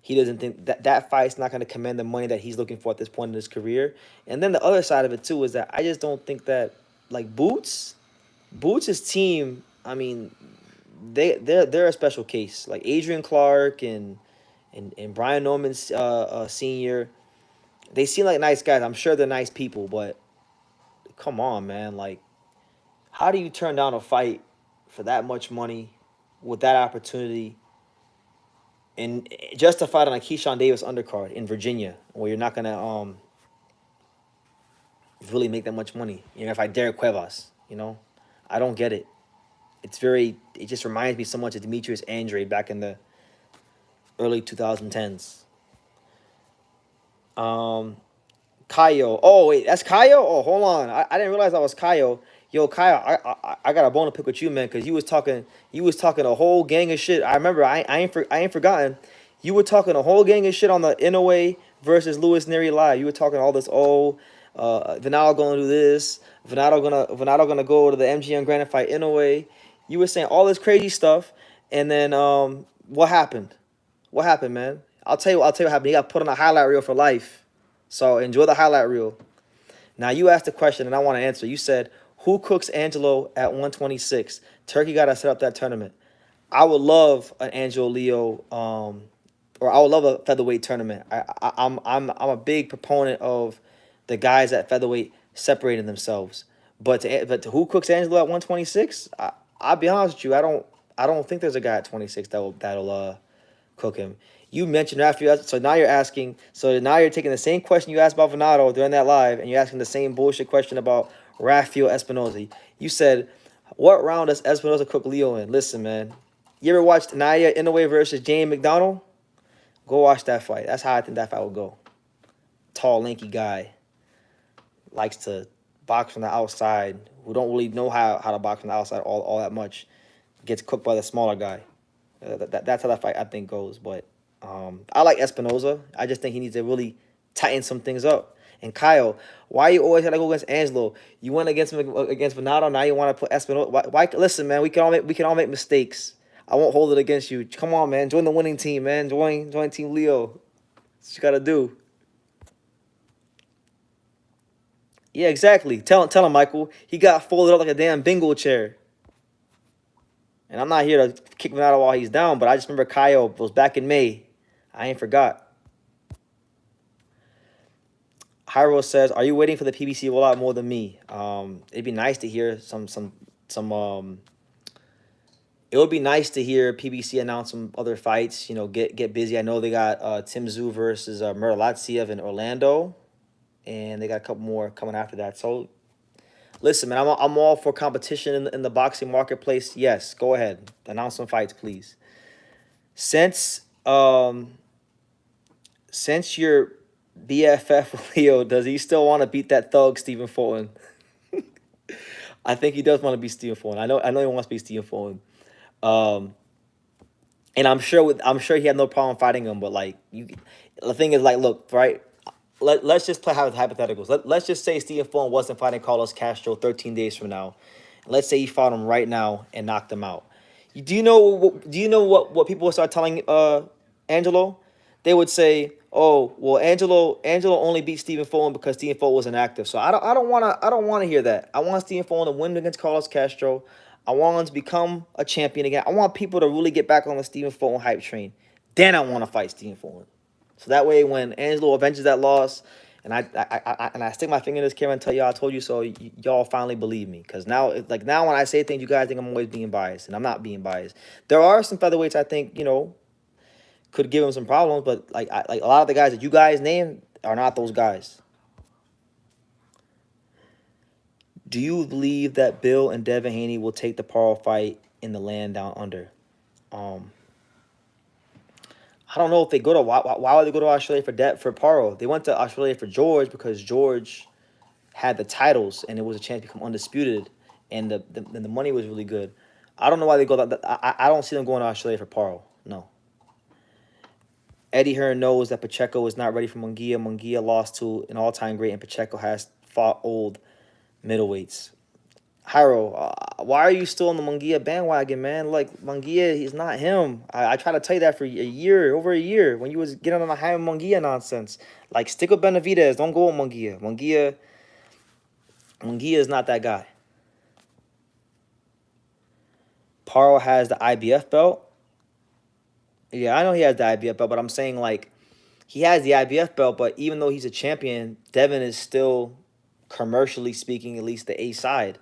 he doesn't think that fight's not going to command the money that he's looking for at this point in his career. And then the other side of it too is that I just don't think that like Boots' team. I mean, they're a special case. Like Adrian Clark and Brian Norman Senior. They seem like nice guys. I'm sure they're nice people, but come on, man. Like, how do you turn down a fight for that much money with that opportunity and just to fight on a Keyshawn Davis undercard in Virginia where you're not gonna really make that much money? You know, if I Derek Cuevas, I don't get it. It just reminds me so much of Demetrius Andre back in the early 2010s. Kaio. Oh, wait, that's Kaio? Oh, hold on. I didn't realize that was Kaio. Yo, Kaio, I got a bone to pick with you, man, because you was talking a whole gang of shit. I remember, I ain't forgotten. You were talking a whole gang of shit on the Inoue versus Lewis Neri live. You were talking all this, Venado gonna do this, Venado gonna go to the MGM Granite fight Inoue. You were saying all this crazy stuff, and then what happened? What happened, man? I'll tell you what happened. He got put on a highlight reel for life. So enjoy the highlight reel. Now you asked a question and I want to answer. You said, who cooks Angelo at 126? Turkey got to set up that tournament. I would love an Angelo Leo, or I would love a featherweight tournament. I'm a big proponent of the guys at featherweight separating themselves. But to who cooks Angelo at 126? I'll be honest with you. I don't think there's a guy at 26 that'll cook him. You mentioned after so now you're asking. So now you're taking the same question you asked about Venado during that live, and you're asking the same bullshit question about Rafael Espinoza. You said, "What round does Espinoza cook Leo in?" Listen, man. You ever watched Naya Inoue versus Jane McDonald? Go watch that fight. That's how I think that fight will go. Tall, lanky guy. Likes to box from the outside. Who don't really know how to box from the outside all that much. Gets cooked by the smaller guy. That's how that fight I think goes. But I like Espinoza. I just think he needs to really tighten some things up. And Kyle, why you always gotta go against Angelo? You went against him against Venado. Now you want to put Espinoza? Why? Listen, man. We can all make mistakes. I won't hold it against you. Come on, man. Join the winning team, man. Join Team Leo. That's what you gotta do. Yeah, exactly. Tell him, Michael. He got folded up like a damn bingo chair. And I'm not here to kick him out while he's down, but I just remember Kyle was back in May. I ain't forgot. Hyro says, "Are you waiting for the PBC rollout more than me?" It'd be nice to hear some. It would be nice to hear PBC announce some other fights. Get busy. I know they got Tim Tszyu versus Murlatsiev in Orlando, and they got a couple more coming after that. So, listen, man, I'm all for competition in the boxing marketplace. Yes, go ahead, announce some fights, please. Since your BFF Leo, does he still want to beat that thug Stephen Fulton? I think he does want to beat Stephen Fulton. I know he wants to beat Stephen Fulton. And I'm sure he had no problem fighting him. But the thing is, look, right? Let's just play hypotheticals. Let's just say Stephen Fulton wasn't fighting Carlos Castro 13 days from now. Let's say he fought him right now and knocked him out. Do you know what people would start telling Angelo? They would say, "Oh, well, Angelo only beat Stephen Fulton because Stephen Fulton was inactive." So I don't want to hear that. I want Stephen Fulton to win against Carlos Castro. I want him to become a champion again. I want people to really get back on the Stephen Fulton hype train. Then I want to fight Stephen Fulton. So that way, when Angelo avenges that loss, and I stick my finger in this camera and tell y'all I told you so, y'all finally believe me. Because now, like now, when I say things, you guys think I'm always being biased, and I'm not being biased. There are some featherweights I think could give him some problems, but like a lot of the guys that you guys name are not those guys. Do you believe that Bill and Devin Haney will take the Paul fight in the land down under? Um, I don't know if they go to why would they go to Australia for Paro? They went to Australia for George because George had the titles and it was a chance to become undisputed, and the money was really good. I don't know why they go. I don't see them going to Australia for Paro. No. Eddie Hearn knows that Pacheco is not ready for Munguia. Munguia lost to an all-time great, and Pacheco has fought old middleweights. Hyro, why are you still on the Munguia bandwagon, man? Like, Munguia, he's not him. I try to tell you that for a year, over a year, when you was getting on the high Munguia nonsense. Like, stick with Benavidez. Don't go with Munguia. Munguia is not that guy. Paro has the IBF belt. Yeah, I know he has the IBF belt, but I'm saying, like, he has the IBF belt, but even though he's a champion, Devin is still, commercially speaking, at least the A side,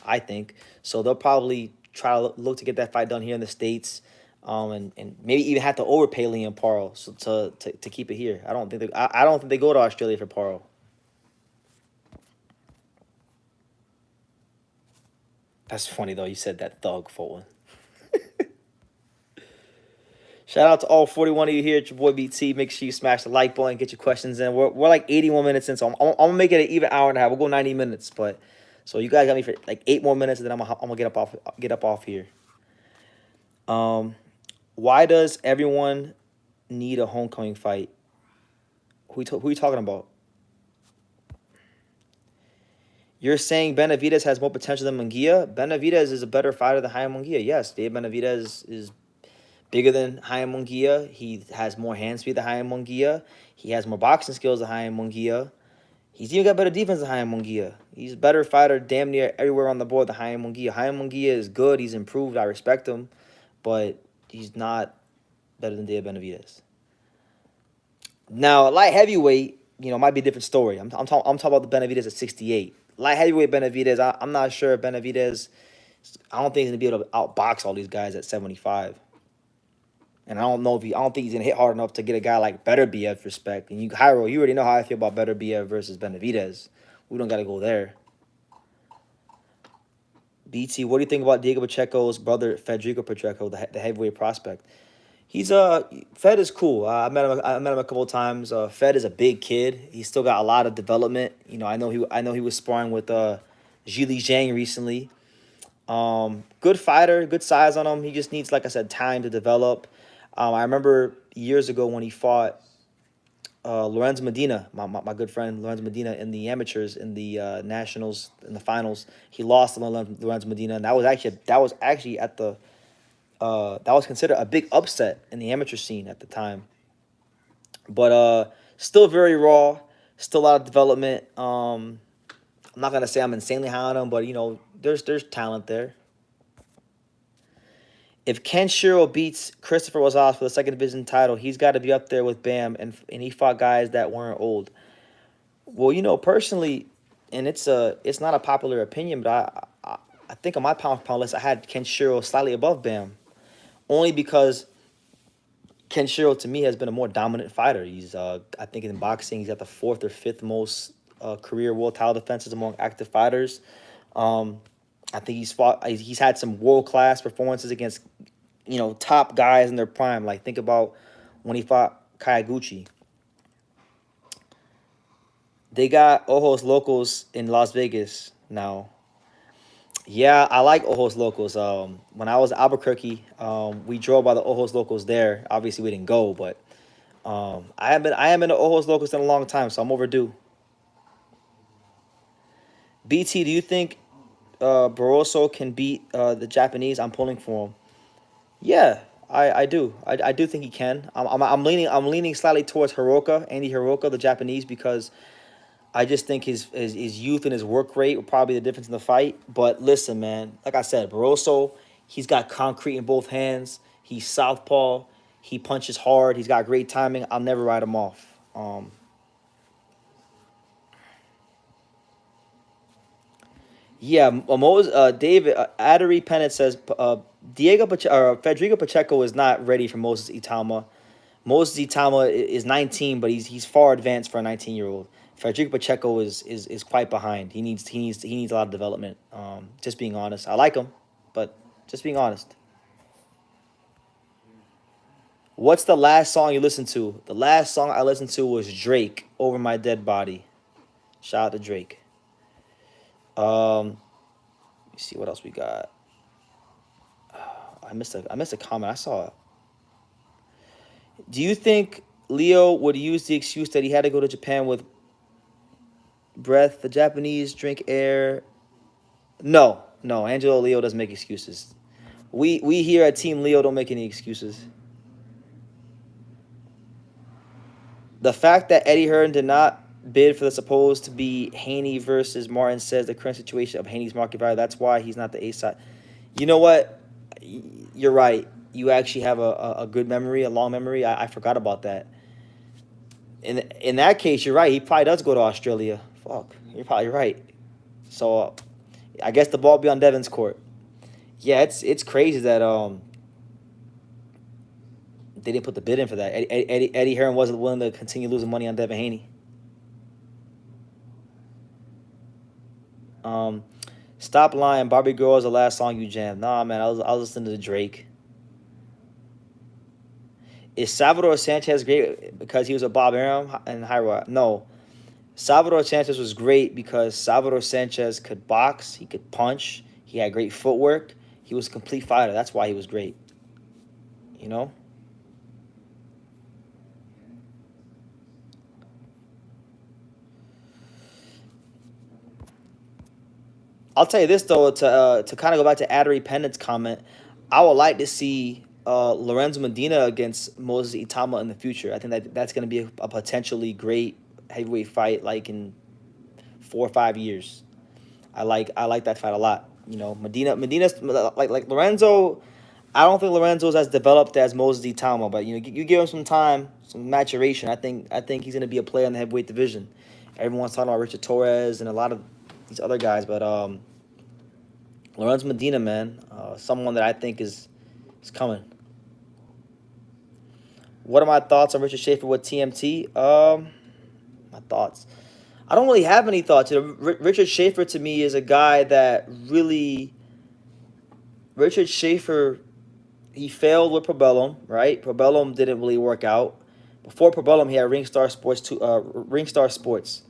I think. So they'll probably try to look to get that fight done here in the States, and maybe even have to overpay Liam Paro to keep it here. I don't think they go to Australia for Paro. That's funny though. You said that thug for one. Shout out to all 41 of you here. It's your boy BT. Make sure you smash the like button, get your questions in. We're like 81 minutes in, so I'm gonna make it an even hour and a half. We'll go 90 minutes, but so you guys got me for like 8 more minutes, and then I'm gonna get up off here. Why does everyone need a homecoming fight? Who you talking about? You're saying Benavidez has more potential than Munguia? Benavidez is a better fighter than Jaime Munguia. Yes, Dave Benavidez is bigger than Jaime Munguia. He has more hand speed than Jaime Munguia. He has more boxing skills than Jaime Munguia. He's even got better defense than Jaime Munguia. He's a better fighter damn near everywhere on the board than Jaime Munguia. Jaime Munguia is good. He's improved. I respect him. But he's not better than Dave Benavidez. Now, light heavyweight, might be a different story. I'm talking about the Benavidez at 68. Light heavyweight Benavidez, I'm not sure if Benavidez, I don't think he's going to be able to outbox all these guys at 75. And I don't think he's gonna hit hard enough to get a guy like Better BF respect. And Hyro, you already know how I feel about Better BF versus Benavidez. We don't gotta go there. BT, what do you think about Diego Pacheco's brother, Federico Pacheco, the heavyweight prospect? He's Fed is cool. I met him a couple of times. Fed is a big kid. He's still got a lot of development. I know he was sparring with Zhili Zhang recently. Good fighter, good size on him. He just needs, like I said, time to develop. I remember years ago when he fought Lorenzo Medina, my good friend Lorenzo Medina, in the amateurs, in the nationals, in the finals. He lost to Lorenzo Medina, and that was actually at the that was considered a big upset in the amateur scene at the time. But still very raw, still a lot of development. I'm not gonna say I'm insanely high on him, but there's talent there. If Ken Shiro beats Christopher Rosales for the second division title, he's got to be up there with Bam, and he fought guys that weren't old. Well, personally, and it's not a popular opinion, but I think on my pound for pound list I had Ken Shiro slightly above Bam, only because Ken Shiro to me has been a more dominant fighter. He's I think in boxing he's got the 4th or 5th most career world title defenses among active fighters. I think he's had some world-class performances against, top guys in their prime. Like, think about when he fought Kayaguchi. They got Ojos Locos in Las Vegas now. Yeah, I like Ojos Locos. When I was at Albuquerque, we drove by the Ojos Locos there. Obviously, we didn't go, but I am in the Ojos Locos in a long time, so I'm overdue. BT, do you think Barroso can beat the Japanese? I'm pulling for him. Yeah, I do. I do think he can. I'm leaning slightly towards Andy Hiroka, the Japanese, because I just think his youth and his work rate will probably be the difference in the fight. But listen, man, like I said, Barroso, he's got concrete in both hands. He's southpaw. He punches hard. He's got great timing. I'll never write him off. Yeah, David Adari Pennant says Federico Pacheco is not ready for Moses Itama. Moses Itama is 19, but he's far advanced for a 19-year-old. Federico Pacheco is quite behind. He needs a lot of development. Just being honest, I like him, but just being honest. What's the last song you listened to? The last song I listened to was Drake, "Over My Dead Body." Shout out to Drake. Let me see what else we got. I missed a comment. I saw it. Do you think Leo would use the excuse that he had to go to Japan with breath? The Japanese drink air. No, no. Angelo Leo doesn't make excuses. We here at Team Leo don't make any excuses. The fact that Eddie Hearn did not bid for the supposed to be Haney versus Martin says the current situation of Haney's market value. That's why he's not the A side. You know what? You're right. You actually have a good memory, a long memory. I forgot about that. In that case, you're right. He probably does go to Australia. Fuck. You're probably right. So I guess the ball be on Devin's court. Yeah, it's crazy that they didn't put the bid in for that. Eddie Hearn wasn't willing to continue losing money on Devin Haney. Stop lying. Barbie Girl is the last song you jammed. Nah, man, I was listening to Drake. Is Salvador Sanchez great because he was a Bob Arum and High Rock? No. Salvador Sanchez was great because Salvador Sanchez could box, he could punch, he had great footwork, he was a complete fighter. That's why he was great. You know? I'll tell you this though, to kind of go back to Adri Pendant's comment, I would like to see Lorenzo Medina against Moses Itama in the future. I think that's going to be a potentially great heavyweight fight, like in 4 or 5 years. I like that fight a lot. You know, Medina's like Lorenzo. I don't think Lorenzo's as developed as Moses Itama, but you know, you give him some time, some maturation. I think he's going to be a player in the heavyweight division. Everyone's talking about Richard Torres and a lot of these other guys, but Lorenzo Medina, man, someone that I think is coming. What are my thoughts on Richard Schaefer with TMT? My thoughts. I don't really have any thoughts. You know, Richard Schaefer to me is a guy that really. Richard Schaefer, he failed with Probellum, right? Probellum didn't really work out. Before Probellum, he had Ringstar Sports. Ringstar Sports.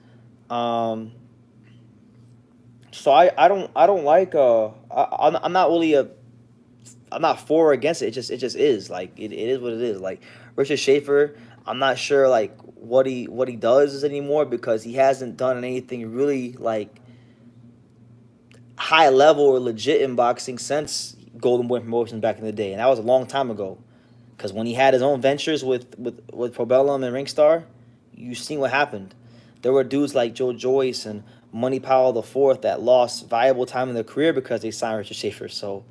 So I don't like I'm not really I'm not for or against it. It just is like it is what it is. Like Richard Schaefer, I'm not sure like what he does anymore because he hasn't done anything really like high level or legit in boxing since Golden Boy Promotions back in the day, and that was a long time ago. Because when he had his own ventures with Probellum and Ringstar, you seen what happened. There were dudes like Joe Joyce and Money Powell the Fourth that lost valuable time in their career because they signed Richard Schaefer. So,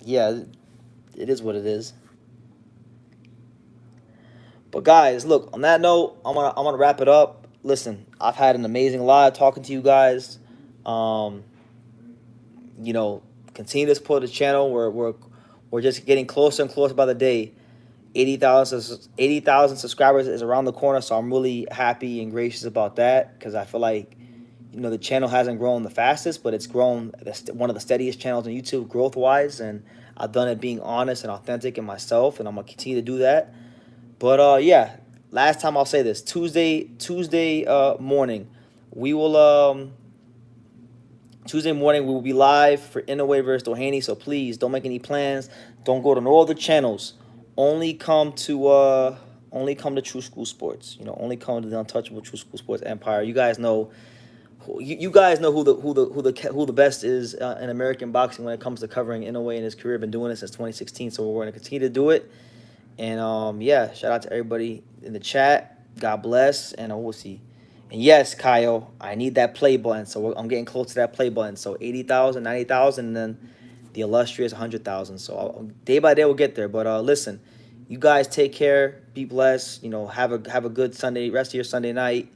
yeah, it is what it is. But guys, look, on that note, I'm gonna wrap it up. Listen, I've had an amazing live talking to you guys. You know, continue to support the channel. We're just getting closer and closer by the day. 80,000 subscribers is around the corner, so I'm really happy and gracious about that because I feel like, you know, the channel hasn't grown the fastest, but it's grown one of the steadiest channels on YouTube growth-wise, and I've done it being honest and authentic in myself, and I'm going to continue to do that. But, yeah, last time I'll say this. Tuesday morning, we will be live for Inoue versus Doheny, so please don't make any plans. Don't go to no other channels. Only come to True School Sports. You know, only come to the untouchable True School Sports Empire. You guys know, you guys know who the best is in American boxing when it comes to covering Inoue in his career. Been doing it since 2016, so we're going to continue to do it. And yeah, shout out to everybody in the chat. God bless, and we'll see. And yes, Kyle, I need that play button. So I'm getting close to that play button. So 80,000, 90,000, and then the illustrious 100,000. So day by day we'll get there. But listen, you guys take care, be blessed. You know, have a good Sunday, rest of your Sunday night,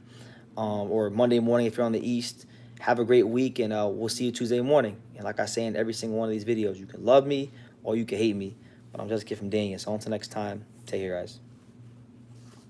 or Monday morning if you're on the East. Have a great week, and we'll see you Tuesday morning. And like I say in every single one of these videos, you can love me or you can hate me, but I'm just a kid from Daniel. So until next time, take care, guys.